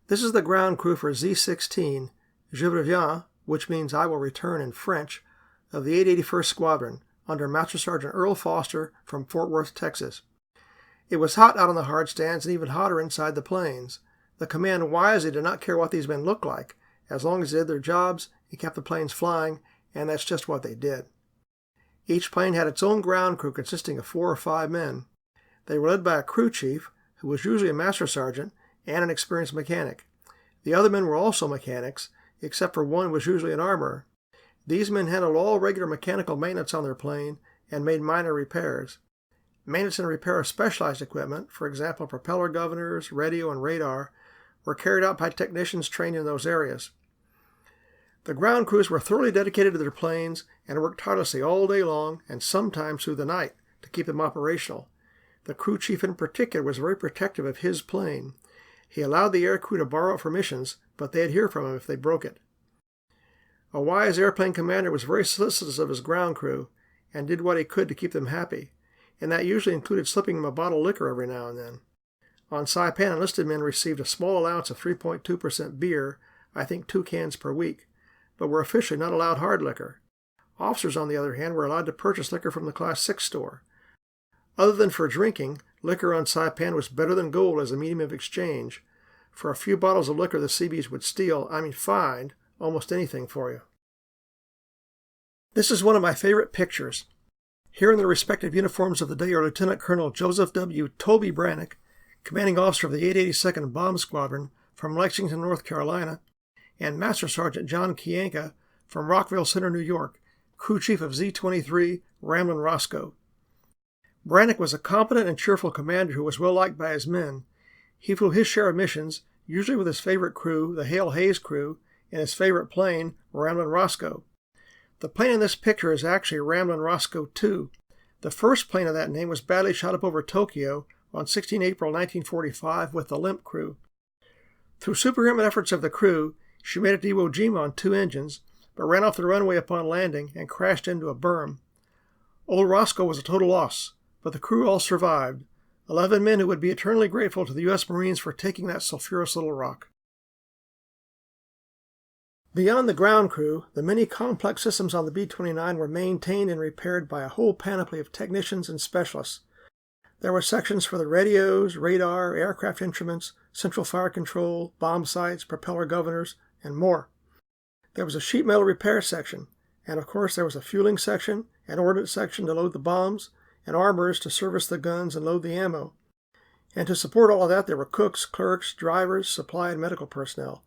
This is the ground crew for Z-16, Je reviens, which means I will return in French, of the 881st Squadron, under Master Sergeant Earl Foster from Fort Worth, Texas. It was hot out on the hard stands and even hotter inside the planes. The command wisely did not care what these men looked like, as long as they did their jobs and kept the planes flying, and that's just what they did. Each plane had its own ground crew consisting of 4 or 5 men. They were led by a crew chief, who was usually a master sergeant, and an experienced mechanic. The other men were also mechanics, except for one who was usually an armorer. These men handled all regular mechanical maintenance on their plane and made minor repairs. Maintenance and repair of specialized equipment, for example propeller governors, radio, and radar, were carried out by technicians trained in those areas. The ground crews were thoroughly dedicated to their planes and worked tirelessly all day long and sometimes through the night to keep them operational. The crew chief in particular was very protective of his plane. He allowed the air crew to borrow it for missions, but they'd hear from him if they broke it. A wise airplane commander was very solicitous of his ground crew and did what he could to keep them happy, and that usually included slipping them a bottle of liquor every now and then. On Saipan, enlisted men received a small allowance of 3.2% beer, I think 2 cans per week, but were officially not allowed hard liquor. Officers, on the other hand, were allowed to purchase liquor from the Class 6 store. Other than for drinking, liquor on Saipan was better than gold as a medium of exchange. For a few bottles of liquor, the Seabees would find, almost anything for you. This is one of my favorite pictures. Here in their respective uniforms of the day are Lieutenant Colonel Joseph W. Toby Brannick, commanding officer of the 882nd Bomb Squadron from Lexington, North Carolina, and Master Sergeant John Kianka from Rockville Center, New York, crew chief of Z-23 Ramblin' Roscoe. Brannick was a competent and cheerful commander who was well liked by his men. He flew his share of missions, usually with his favorite crew, the Hale Hayes crew, and his favorite plane, Ramblin' Roscoe. The plane in this picture is actually Ramblin' Roscoe II. The first plane of that name was badly shot up over Tokyo on 16 April 1945 with the LIMP crew. Through superhuman efforts of the crew, she made it to Iwo Jima on 2 engines, but ran off the runway upon landing and crashed into a berm. Old Roscoe was a total loss, but the crew all survived, 11 men who would be eternally grateful to the U.S. Marines for taking that sulfurous little rock. Beyond the ground crew, the many complex systems on the B-29 were maintained and repaired by a whole panoply of technicians and specialists. There were sections for the radios, radar, aircraft instruments, central fire control, bomb sights, propeller governors, and more. There was a sheet metal repair section, and of course there was a fueling section, an ordnance section to load the bombs, and armorers to service the guns and load the ammo. And to support all of that, there were cooks, clerks, drivers, supply, and medical personnel.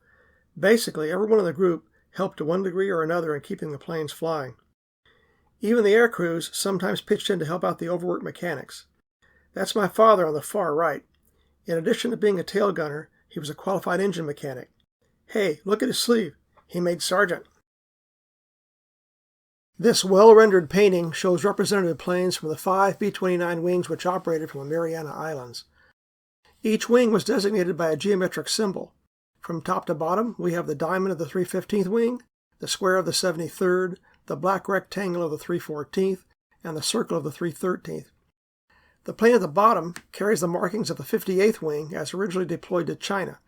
Basically, everyone in the group helped to one degree or another in keeping the planes flying. Even the air crews sometimes pitched in to help out the overworked mechanics. That's my father on the far right. In addition to being a tail gunner, he was a qualified engine mechanic. Hey, look at his sleeve. He made sergeant. This well-rendered painting shows representative planes from the 5 B-29 wings which operated from the Mariana Islands. Each wing was designated by a geometric symbol. From top to bottom, we have the diamond of the 315th wing, the square of the 73rd, the black rectangle of the 314th, and the circle of the 313th. The plane at the bottom carries the markings of the 58th wing as originally deployed to China,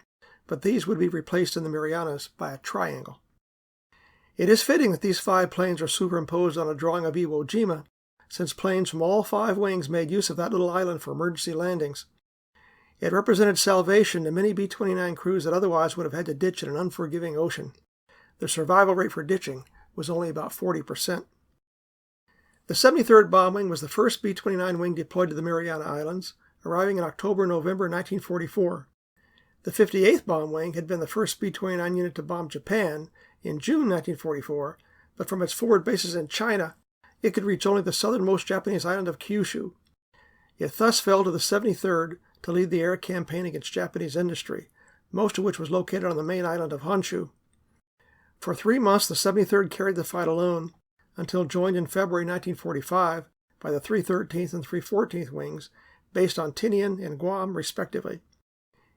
but these would be replaced in the Marianas by a triangle. It is fitting that these 5 planes are superimposed on a drawing of Iwo Jima, since planes from all 5 wings made use of that little island for emergency landings. It represented salvation to many B-29 crews that otherwise would have had to ditch in an unforgiving ocean. The survival rate for ditching was only about 40%. The 73rd Bomb Wing was the first B-29 wing deployed to the Mariana Islands, arriving in October-November 1944. The 58th Bomb Wing had been the first B-29 unit to bomb Japan in June 1944, but from its forward bases in China, it could reach only the southernmost Japanese island of Kyushu. It thus fell to the 73rd to lead the air campaign against Japanese industry, most of which was located on the main island of Honshu. For 3 months, the 73rd carried the fight alone, until joined in February 1945 by the 313th and 314th wings, based on Tinian and Guam, respectively.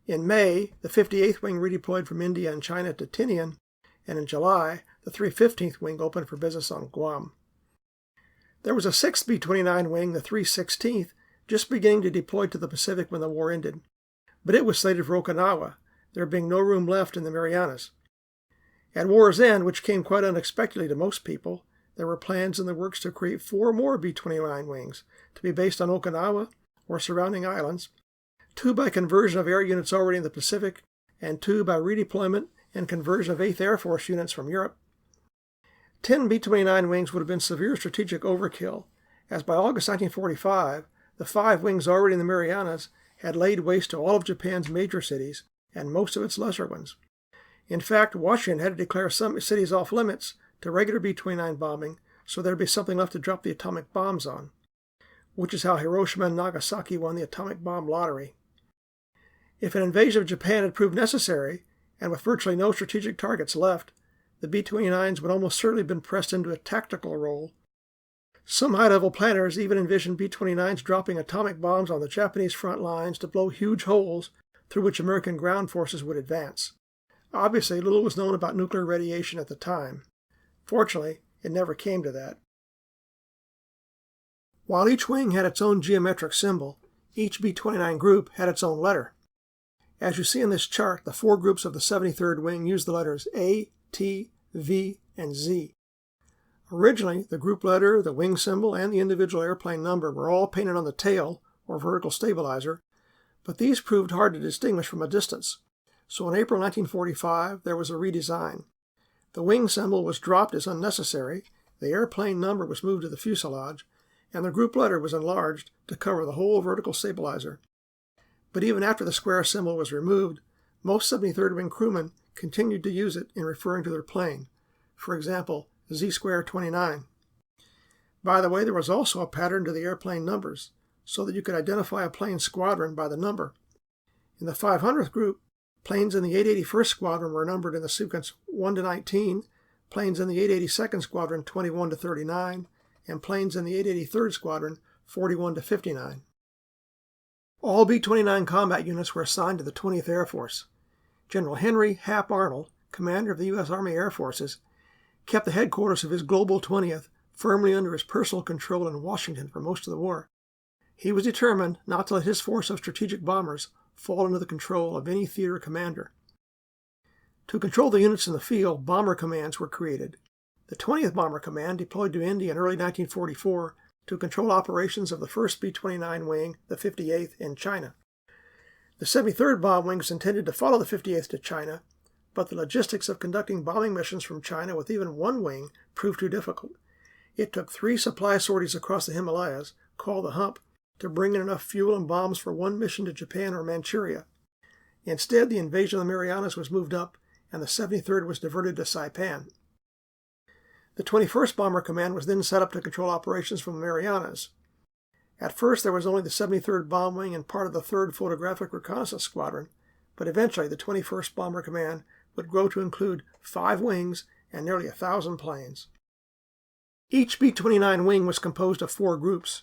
In May, the 58th wing redeployed from India and China to Tinian, and in July, the 315th wing opened for business on Guam. There was a 6th B-29 wing, the 316th, just beginning to deploy to the Pacific when the war ended, but it was slated for Okinawa, there being no room left in the Marianas. At war's end, which came quite unexpectedly to most people, there were plans in the works to create 4 more B-29 wings to be based on Okinawa or surrounding islands, 2 by conversion of air units already in the Pacific, and 2 by redeployment and conversion of 8th Air Force units from Europe. 10 B-29 wings would have been severe strategic overkill, as by August 1945, the 5 wings already in the Marianas had laid waste to all of Japan's major cities and most of its lesser ones. In fact, Washington had to declare some cities off limits to regular B-29 bombing so there'd be something left to drop the atomic bombs on, which is how Hiroshima and Nagasaki won the atomic bomb lottery. If an invasion of Japan had proved necessary, and with virtually no strategic targets left, the B-29s would almost certainly have been pressed into a tactical role. Some high-level planners even envisioned B-29s dropping atomic bombs on the Japanese front lines to blow huge holes through which American ground forces would advance. Obviously, little was known about nuclear radiation at the time. Fortunately, it never came to that. While each wing had its own geometric symbol, each B-29 group had its own letter. As you see in this chart, the 4 groups of the 73rd Wing used the letters A, T, V, and Z. Originally, the group letter, the wing symbol, and the individual airplane number were all painted on the tail, or vertical stabilizer, but these proved hard to distinguish from a distance. So in April 1945, there was a redesign. The wing symbol was dropped as unnecessary, the airplane number was moved to the fuselage, and the group letter was enlarged to cover the whole vertical stabilizer. But even after the square symbol was removed, most 73rd Wing crewmen continued to use it in referring to their plane. For example, Z-Square 29. By the way, there was also a pattern to the airplane numbers, so that you could identify a plane squadron by the number. In the 500th group, planes in the 881st Squadron were numbered in the sequence 1 to 19, planes in the 882nd Squadron 21 to 39, and planes in the 883rd Squadron 41 to 59. All B-29 combat units were assigned to the 20th Air Force. General Henry Hap Arnold, commander of the U.S. Army Air Forces, kept the headquarters of his Global 20th firmly under his personal control in Washington for most of the war. He was determined not to let his force of strategic bombers fall into the control of any theater commander. To control the units in the field, bomber commands were created. The 20th Bomber Command deployed to India in early 1944 to control operations of the 1st B-29 Wing, the 58th, in China. The 73rd Bomb Wing was intended to follow the 58th to China, but the logistics of conducting bombing missions from China with even one wing proved too difficult. It took 3 supply sorties across the Himalayas, called the Hump, to bring in enough fuel and bombs for one mission to Japan or Manchuria. Instead, the invasion of the Marianas was moved up, and the 73rd was diverted to Saipan. The 21st Bomber Command was then set up to control operations from the Marianas. At first, there was only the 73rd Bomb Wing and part of the 3rd Photographic Reconnaissance Squadron, but eventually the 21st Bomber Command would grow to include 5 wings and nearly 1,000 planes. Each B-29 wing was composed of 4 groups.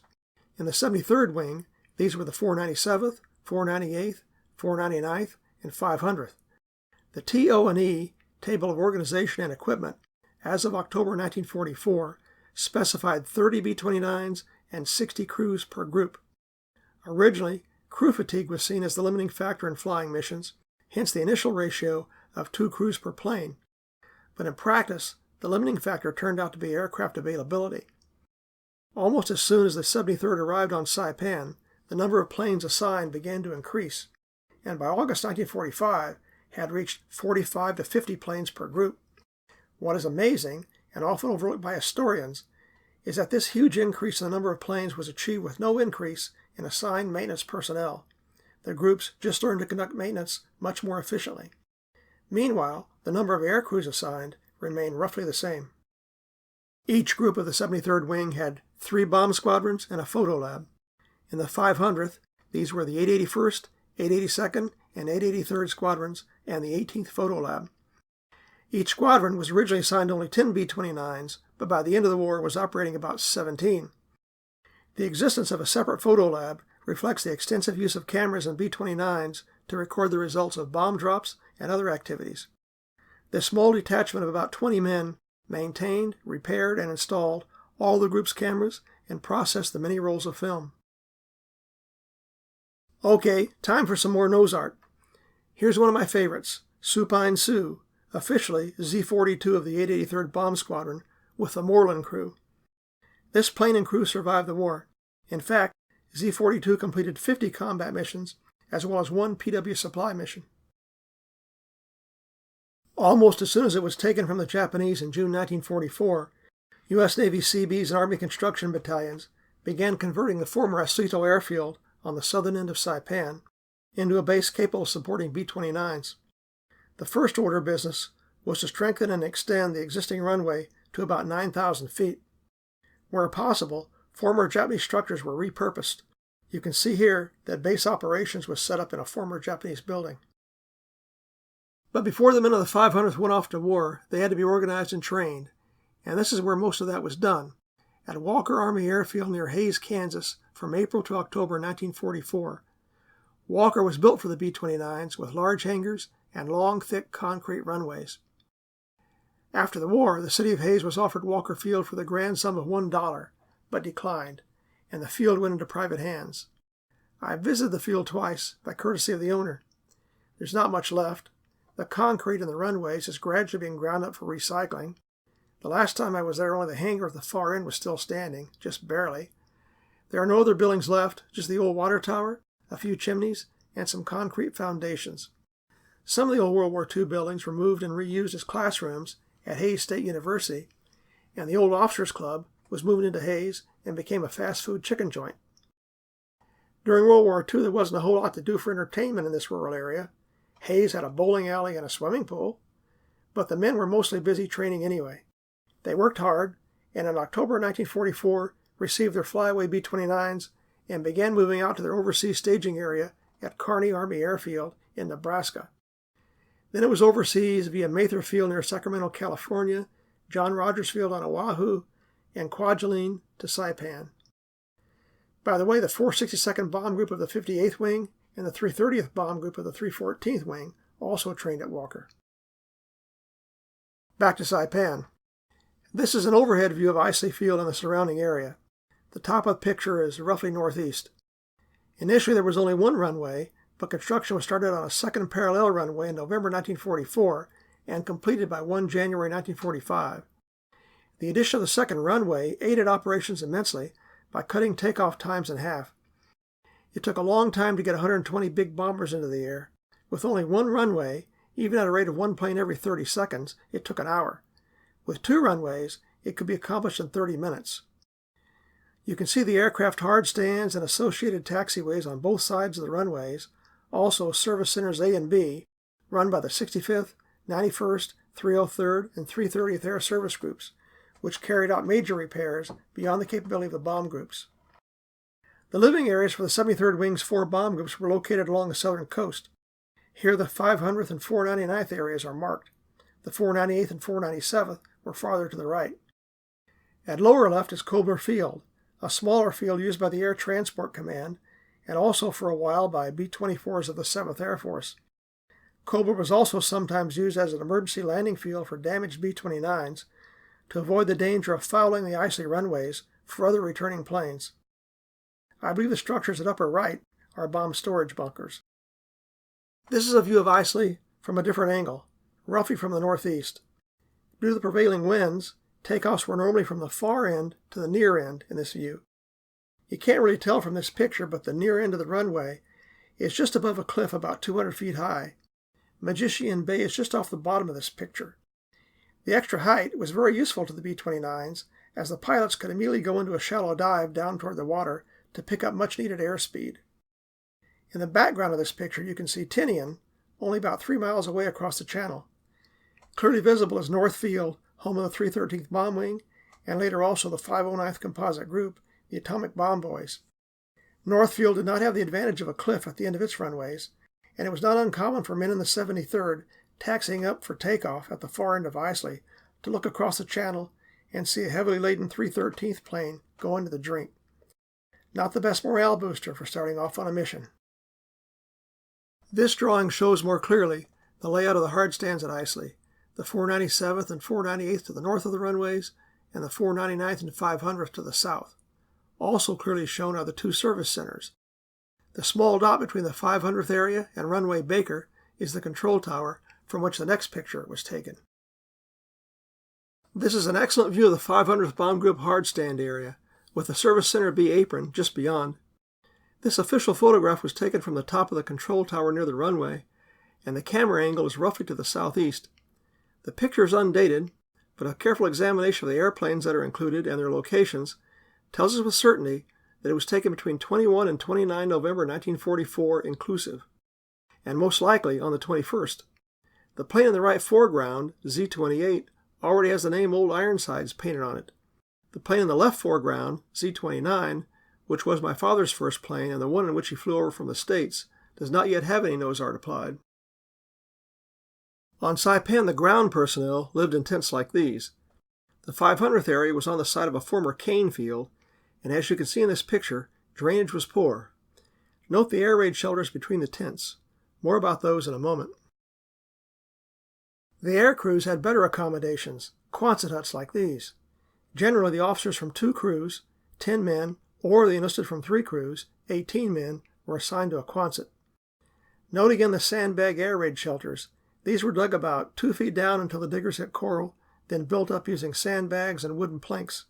In the 73rd Wing, these were the 497th, 498th, 499th, and 500th. The TO&E, Table of Organization and Equipment, as of October 1944, specified 30 B-29s and 60 crews per group. Originally, crew fatigue was seen as the limiting factor in flying missions, hence the initial ratio of 2 crews per plane. But in practice, the limiting factor turned out to be aircraft availability. Almost as soon as the 73rd arrived on Saipan, the number of planes assigned began to increase, and by August 1945 had reached 45 to 50 planes per group. What is amazing, and often overlooked by historians, is that this huge increase in the number of planes was achieved with no increase in assigned maintenance personnel. The groups just learned to conduct maintenance much more efficiently. Meanwhile, the number of air crews assigned remained roughly the same. Each group of the 73rd Wing had 3 bomb squadrons and a photo lab. In the 500th, these were the 881st, 882nd, and 883rd Squadrons and the 18th Photo Lab. Each squadron was originally assigned only 10 B-29s, but by the end of the war was operating about 17. The existence of a separate photo lab reflects the extensive use of cameras in B-29s to record the results of bomb drops and other activities. This small detachment of about 20 men maintained, repaired, and installed all the group's cameras and processed the many rolls of film. Okay, time for some more nose art. Here's one of my favorites, Supine Sioux, officially Z-42 of the 883rd Bomb Squadron, with the Moreland crew. This plane and crew survived the war. In fact, Z-42 completed 50 combat missions, as well as 1 PW supply mission. Almost as soon as it was taken from the Japanese in June 1944, U.S. Navy Seabees and Army construction battalions began converting the former Asito airfield on the southern end of Saipan into a base capable of supporting B-29s. The first order of business was to strengthen and extend the existing runway to about 9,000 feet. Where possible, former Japanese structures were repurposed. You can see here that base operations was set up in a former Japanese building. But before the men of the 500th went off to war, they had to be organized and trained, and this is where most of that was done, at Walker Army Airfield near Hays, Kansas, from April to October 1944. Walker was built for the B-29s with large hangars and long, thick concrete runways. After the war, the city of Hays was offered Walker Field for the grand sum of $1, but declined, and the field went into private hands. I visited the field twice by courtesy of the owner. There's not much left. The concrete in the runways is gradually being ground up for recycling. The last time I was there, only the hangar at the far end was still standing, just barely. There are no other buildings left, just the old water tower, a few chimneys, and some concrete foundations. Some of the old World War II buildings were moved and reused as classrooms at Hays State University, and the old Officers Club was moved into Hays and became a fast food chicken joint. During World War II, there wasn't a whole lot to do for entertainment in this rural area. Hayes had a bowling alley and a swimming pool, but the men were mostly busy training anyway. They worked hard, and in October 1944 received their flyaway B-29s and began moving out to their overseas staging area at Kearney Army Airfield in Nebraska. Then it was overseas via Mather Field near Sacramento, California, John Rogers Field on Oahu, and Kwajalein to Saipan. By the way, the 462nd Bomb Group of the 58th Wing and the 330th Bomb Group of the 314th Wing also trained at Walker. Back to Saipan. This is an overhead view of Isley Field and the surrounding area. The top of the picture is roughly northeast. Initially, there was only one runway, but construction was started on a second parallel runway in November 1944 and completed by 1 January 1945. The addition of the second runway aided operations immensely by cutting takeoff times in half. It took a long time to get 120 big bombers into the air. With only one runway, even at a rate of one plane every 30 seconds, it took an hour. With two runways, it could be accomplished in 30 minutes. You can see the aircraft hard stands and associated taxiways on both sides of the runways, also Service Centers A and B, run by the 65th, 91st, 303rd, and 330th Air Service Groups, which carried out major repairs beyond the capability of the bomb groups. The living areas for the 73rd Wing's 4 bomb groups were located along the southern coast. Here the 500th and 499th areas are marked. The 498th and 497th were farther to the right. At lower left is Kobler Field, a smaller field used by the Air Transport Command, and also for a while by B-24s of the 7th Air Force. Kobler was also sometimes used as an emergency landing field for damaged B-29s to avoid the danger of fouling the Isley runways for other returning planes. I believe the structures at upper right are bomb storage bunkers. This is a view of Isley from a different angle, roughly from the northeast. Due to the prevailing winds, takeoffs were normally from the far end to the near end in this view. You can't really tell from this picture, but the near end of the runway is just above a cliff about 200 feet high. Magician Bay is just off the bottom of this picture. The extra height was very useful to the B-29s, as the pilots could immediately go into a shallow dive down toward the water to pick up much-needed airspeed. In the background of this picture, you can see Tinian, only about 3 miles away across the channel. Clearly visible is North Field, home of the 313th Bomb Wing, and later also the 509th Composite Group, the Atomic Bomb Boys. North Field did not have the advantage of a cliff at the end of its runways, and it was not uncommon for men in the 73rd taxiing up for takeoff at the far end of Isley to look across the channel and see a heavily laden 313th plane go into the drink. Not the best morale booster for starting off on a mission. This drawing shows more clearly the layout of the hard stands at Isley, the 497th and 498th to the north of the runways, and the 499th and 500th to the south. Also clearly shown are the 2 service centers. The small dot between the 500th area and runway Baker is the control tower from which the next picture was taken. This is an excellent view of the 500th Bomb Group hard stand area, with the Service Center B apron just beyond. This official photograph was taken from the top of the control tower near the runway, and the camera angle is roughly to the southeast. The picture is undated, but a careful examination of the airplanes that are included and their locations tells us with certainty that it was taken between 21 and 29 November 1944 inclusive, and most likely on the 21st. The plane in the right foreground, Z-28, already has the name Old Ironsides painted on it. The plane in the left foreground, Z-29, which was my father's first plane and the one in which he flew over from the States, does not yet have any nose art applied. On Saipan, the ground personnel lived in tents like these. The 500th area was on the site of a former cane field, and as you can see in this picture, drainage was poor. Note the air raid shelters between the tents. More about those in a moment. The air crews had better accommodations, Quonset huts like these. Generally, the officers from 2 crews, 10 men, or the enlisted from 3 crews, 18 men, were assigned to a Quonset. Note again the sandbag air raid shelters. These were dug about 2 feet down until the diggers hit coral, then built up using sandbags and wooden planks.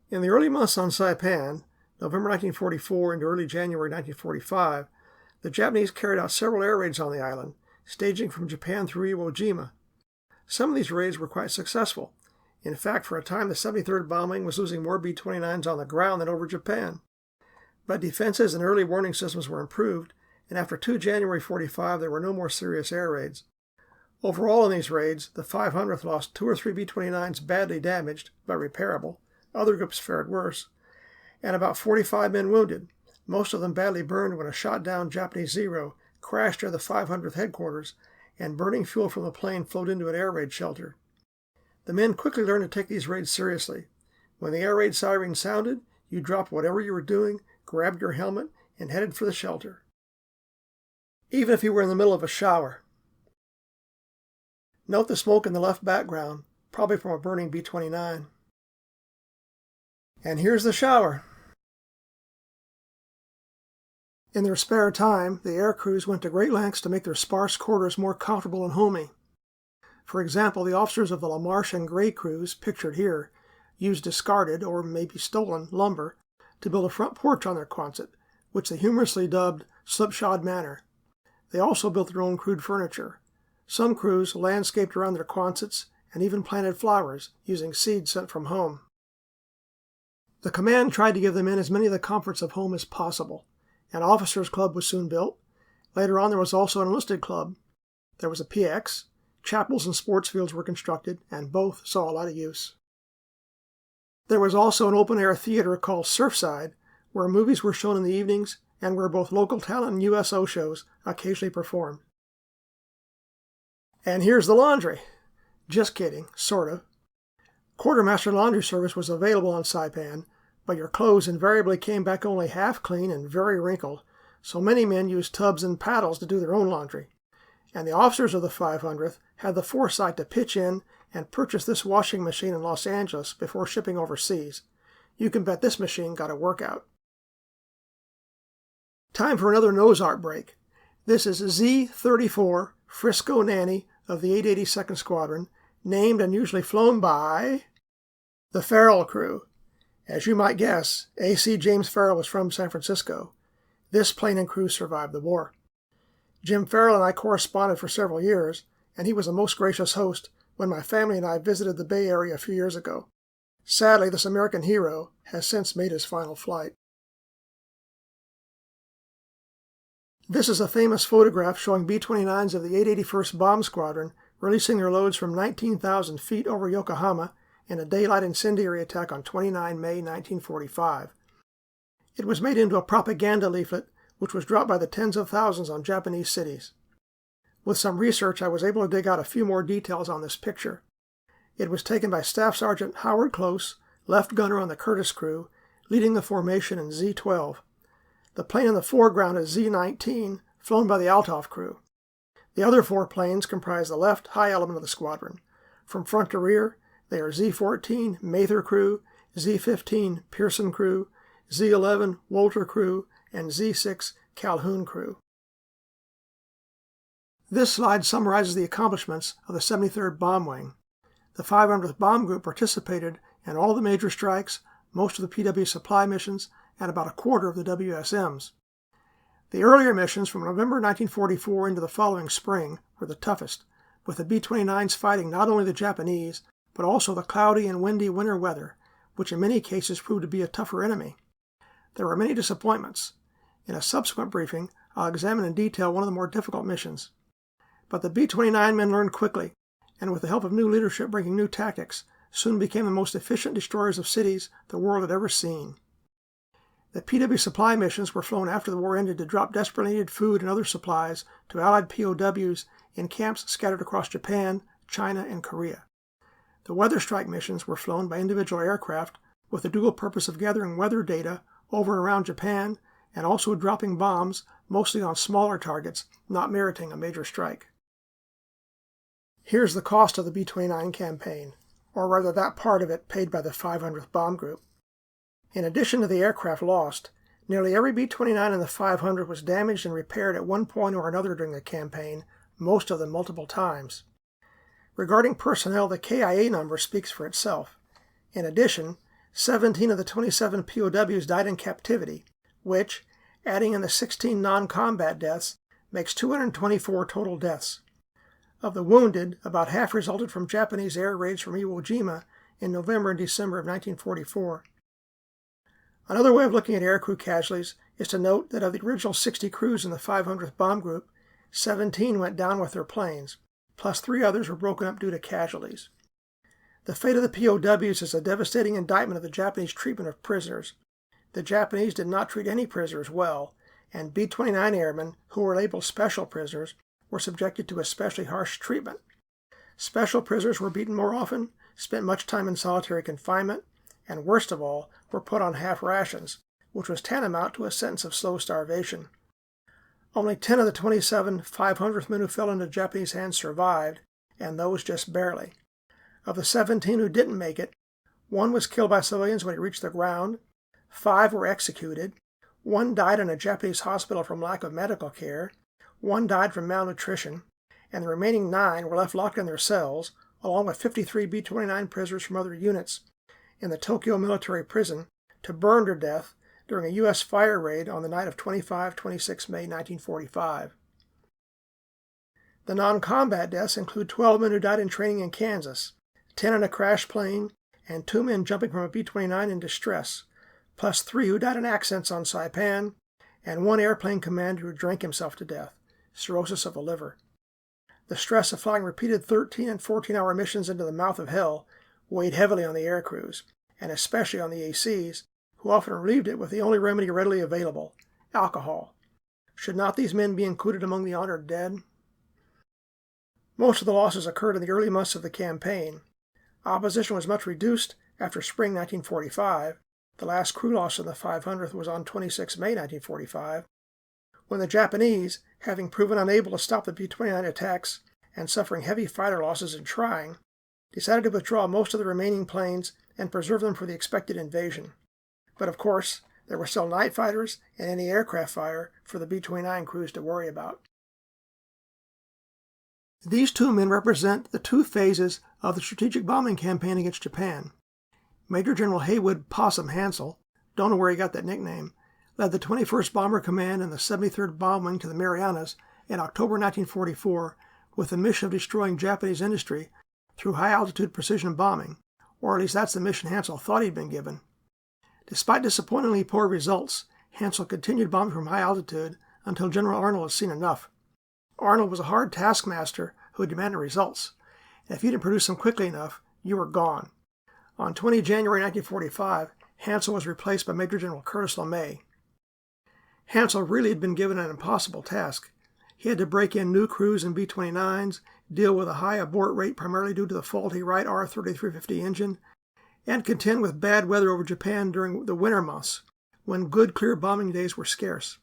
In the early months on Saipan, November 1944 into early January 1945, the Japanese carried out several air raids on the island, staging from Japan through Iwo Jima. Some of these raids were quite successful. In fact, for a time, the 73rd Bomb Wing was losing more B-29s on the ground than over Japan. But defenses and early warning systems were improved, and after 2 January 45, there were no more serious air raids. Overall in these raids, the 500th lost 2 or 3 B-29s badly damaged, but repairable. Other groups fared worse, and about 45 men wounded, most of them badly burned when a shot-down Japanese Zero crashed near the 500th headquarters, and burning fuel from the plane flowed into an air raid shelter. The men quickly learned to take these raids seriously. When the air raid siren sounded, you dropped whatever you were doing, grabbed your helmet, and headed for the shelter. Even if you were in the middle of a shower. Note the smoke in the left background, probably from a burning B-29. And here's the shower. In their spare time, the air crews went to great lengths to make their sparse quarters more comfortable and homey. For example, the officers of the LaMarche and Gray crews, pictured here, used discarded, or maybe stolen, lumber to build a front porch on their Quonset, which they humorously dubbed Slipshod Manor. They also built their own crude furniture. Some crews landscaped around their Quonsets and even planted flowers, using seeds sent from home. The command tried to give the men as many of the comforts of home as possible. An officers' club was soon built. Later on, there was also an enlisted club. There was a PX. Chapels and sports fields were constructed, and both saw a lot of use. There was also an open-air theater called Surfside, where movies were shown in the evenings and where both local talent and USO shows occasionally performed. And here's the laundry. Just kidding, sort of. Quartermaster laundry service was available on Saipan, but your clothes invariably came back only half clean and very wrinkled, so many men used tubs and paddles to do their own laundry. And the officers of the 500th had the foresight to pitch in and purchase this washing machine in Los Angeles before shipping overseas. You can bet this machine got a workout. Time for another nose art break. This is Z-34 Frisco Nanny of the 882nd Squadron, named and usually flown by the Farrell crew. As you might guess, A.C. James Farrell was from San Francisco. This plane and crew survived the war. Jim Farrell and I corresponded for several years, and he was a most gracious host when my family and I visited the Bay Area a few years ago. Sadly, this American hero has since made his final flight. This is a famous photograph showing B-29s of the 881st Bomb Squadron releasing their loads from 19,000 feet over Yokohama in a daylight incendiary attack on 29 May 1945. It was made into a propaganda leaflet which was dropped by the tens of thousands on Japanese cities. With some research, I was able to dig out a few more details on this picture. It was taken by Staff Sergeant Howard Close, left gunner on the Curtiss crew, leading the formation in Z-12. The plane in the foreground is Z-19, flown by the Althoff crew. The other 4 planes comprise the left high element of the squadron. From front to rear, they are Z-14 Mather crew, Z-15 Pearson crew, Z-11 Wolter crew, and Z-6 Calhoun crew. This slide summarizes the accomplishments of the 73rd Bomb Wing. The 500th Bomb Group participated in all the major strikes, most of the PW supply missions, and about a quarter of the WSMs. The earlier missions from November 1944 into the following spring were the toughest, with the B-29s fighting not only the Japanese, but also the cloudy and windy winter weather, which in many cases proved to be a tougher enemy. There were many disappointments. In a subsequent briefing, I'll examine in detail one of the more difficult missions. But the B-29 men learned quickly, and with the help of new leadership bringing new tactics, soon became the most efficient destroyers of cities the world had ever seen. The PW supply missions were flown after the war ended to drop desperately needed food and other supplies to Allied POWs in camps scattered across Japan, China, and Korea. The weather strike missions were flown by individual aircraft with the dual purpose of gathering weather data over and around Japan and also dropping bombs, mostly on smaller targets, not meriting a major strike. Here's the cost of the B-29 campaign, or rather that part of it paid by the 500th Bomb Group. In addition to the aircraft lost, nearly every B-29 in the 500 was damaged and repaired at one point or another during the campaign, most of them multiple times. Regarding personnel, the KIA number speaks for itself. In addition, 17 of the 27 POWs died in captivity, which, adding in the 16 non-combat deaths, makes 224 total deaths. Of the wounded, about half resulted from Japanese air raids from Iwo Jima in November and December of 1944. Another way of looking at aircrew casualties is to note that of the original 60 crews in the 500th Bomb Group, 17 went down with their planes, plus 3 others were broken up due to casualties. The fate of the POWs is a devastating indictment of the Japanese treatment of prisoners. The Japanese did not treat any prisoners well, and B-29 airmen, who were labeled special prisoners, were subjected to especially harsh treatment. Special prisoners were beaten more often, spent much time in solitary confinement, and worst of all, were put on half rations, which was tantamount to a sentence of slow starvation. Only 10 of the 27 500th men who fell into Japanese hands survived, and those just barely. Of the 17 who didn't make it, 1 was killed by civilians when he reached the ground, 5 were executed, 1 died in a Japanese hospital from lack of medical care, 1 died from malnutrition, and the remaining 9 were left locked in their cells, along with 53 B-29 prisoners from other units, in the Tokyo military prison to burn to death during a U.S. fire raid on the night of 25-26 May 1945. The non-combat deaths include 12 men who died in training in Kansas, 10 in a crash plane, and 2 men jumping from a B-29 in distress, plus 3 who died in accidents on Saipan, and 1 airplane commander who drank himself to death, cirrhosis of the liver. The stress of flying repeated 13 and 14-hour missions into the mouth of hell weighed heavily on the air crews, and especially on the ACs, who often relieved it with the only remedy readily available, alcohol. Should not these men be included among the honored dead? Most of the losses occurred in the early months of the campaign. Opposition was much reduced after spring 1945. The last crew loss in the 500th was on 26 May 1945, when the Japanese, having proven unable to stop the B-29 attacks and suffering heavy fighter losses in trying, decided to withdraw most of the remaining planes and preserve them for the expected invasion. But of course, there were still night fighters and anti-aircraft fire for the B-29 crews to worry about. These 2 men represent the 2 phases of the strategic bombing campaign against Japan. Major General Haywood Possum Hansel, don't know where he got that nickname, led the 21st Bomber Command and the 73rd Bomb Wing to the Marianas in October 1944 with the mission of destroying Japanese industry through high-altitude precision bombing, or at least that's the mission Hansel thought he'd been given. Despite disappointingly poor results, Hansel continued bombing from high altitude until General Arnold had seen enough. Arnold was a hard taskmaster who demanded results, and if you didn't produce them quickly enough, you were gone. On 20 January 1945, Hansel was replaced by Major General Curtis LeMay. Hansel really had been given an impossible task. He had to break in new crews in B-29s, deal with a high abort rate primarily due to the faulty Wright R-3350 engine, and contend with bad weather over Japan during the winter months, when good, clear bombing days were scarce.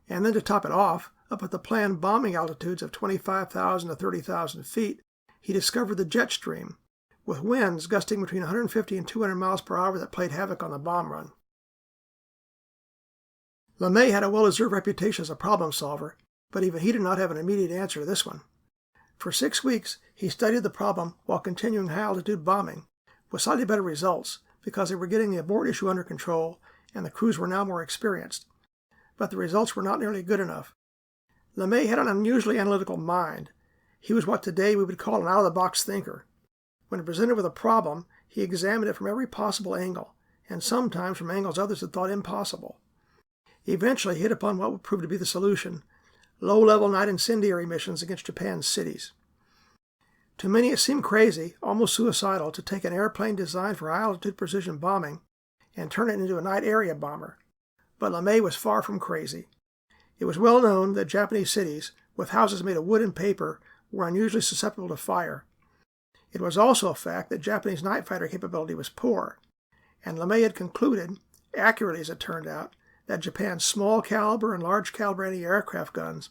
And then to top it off, up at the planned bombing altitudes of 25,000 to 30,000 feet, he discovered the jet stream, with winds gusting between 150 and 200 miles per hour that played havoc on the bomb run. LeMay had a well-deserved reputation as a problem solver, but even he did not have an immediate answer to this one. For 6 weeks, he studied the problem while continuing high-altitude bombing, with slightly better results because they were getting the abort issue under control and the crews were now more experienced. But the results were not nearly good enough. LeMay had an unusually analytical mind. He was what today we would call an out-of-the-box thinker. When presented with a problem, he examined it from every possible angle, and sometimes from angles others had thought impossible. Eventually, he hit upon what would prove to be the solution: low-level night incendiary missions against Japan's cities. To many it seemed crazy, almost suicidal, to take an airplane designed for high-altitude precision bombing and turn it into a night area bomber. But LeMay was far from crazy. It was well known that Japanese cities, with houses made of wood and paper, were unusually susceptible to fire. It was also a fact that Japanese night fighter capability was poor, and LeMay had concluded, accurately as it turned out, that Japan's small caliber and large caliber anti-aircraft guns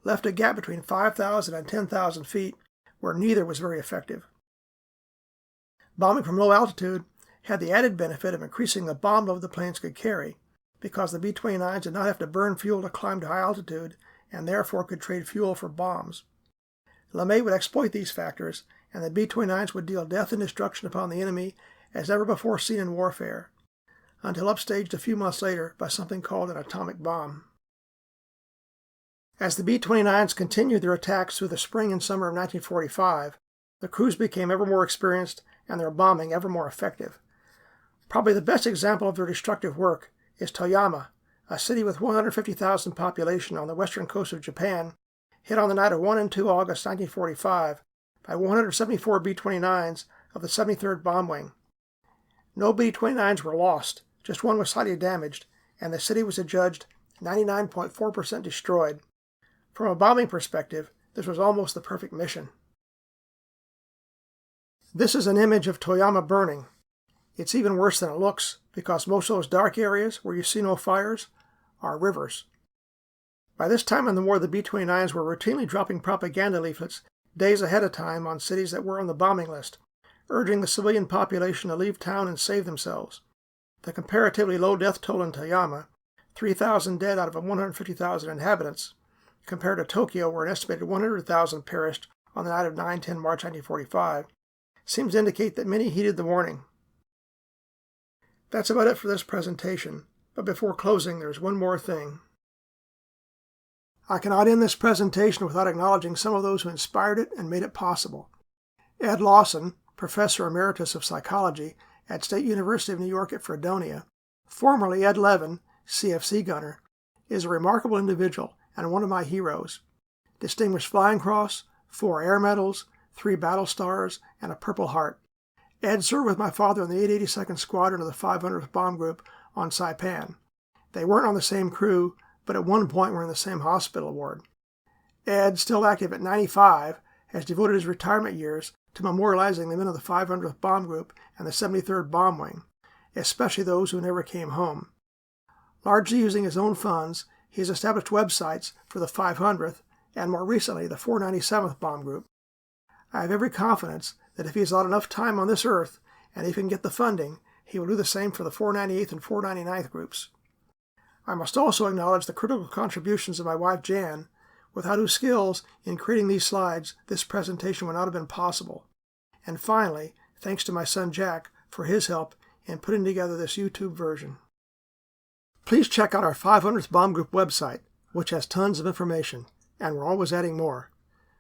left a gap between 5,000 and 10,000 feet where neither was very effective. Bombing from low altitude had the added benefit of increasing the bomb load the planes could carry, because the B-29s did not have to burn fuel to climb to high altitude and therefore could trade fuel for bombs. LeMay would exploit these factors, and the B-29s would deal death and destruction upon the enemy as never before seen in warfare, until upstaged a few months later by something called an atomic bomb. As the B-29s continued their attacks through the spring and summer of 1945, the crews became ever more experienced and their bombing ever more effective. Probably the best example of their destructive work is Toyama, a city with 150,000 population on the western coast of Japan, hit on the night of 1 and 2 August 1945 by 174 B-29s of the 73rd Bomb Wing. No B-29s were lost, just one was slightly damaged, and the city was adjudged 99.4% destroyed. From a bombing perspective, this was almost the perfect mission. This is an image of Toyama burning. It's even worse than it looks, because most of those dark areas where you see no fires are rivers. By this time in the war, the B-29s were routinely dropping propaganda leaflets days ahead of time on cities that were on the bombing list, urging the civilian population to leave town and save themselves. The comparatively low death toll in Toyama, 3,000 dead out of 150,000 inhabitants, compared to Tokyo, where an estimated 100,000 perished on the night of 9-10 March 1945, seems to indicate that many heeded the warning. That's about it for this presentation, but before closing, there's one more thing. I cannot end this presentation without acknowledging some of those who inspired it and made it possible. Ed Lawson, Professor Emeritus of Psychology at State University of New York at Fredonia, formerly Ed Levin, CFC gunner, is a remarkable individual and one of my heroes. Distinguished Flying Cross, 4 Air Medals, 3 Battle Stars, and a Purple Heart. Ed served with my father in the 882nd Squadron of the 500th Bomb Group on Saipan. They weren't on the same crew, but at one point were in the same hospital ward. Ed, still active at 95, has devoted his retirement years to memorializing the men of the 500th Bomb Group and the 73rd Bomb Wing, especially those who never came home. Largely using his own funds, he has established websites for the 500th and more recently the 497th Bomb Group. I have every confidence that if he has allowed enough time on this earth and if he can get the funding, he will do the same for the 498th and 499th groups. I must also acknowledge the critical contributions of my wife Jan, without whose skills in creating these slides, this presentation would not have been possible. And finally, thanks to my son Jack for his help in putting together this YouTube version. Please check out our 500th Bomb Group website, which has tons of information, and we're always adding more.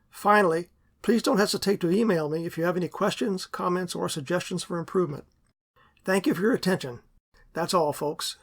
Finally, please don't hesitate to email me if you have any questions, comments, or suggestions for improvement. Thank you for your attention. That's all, folks.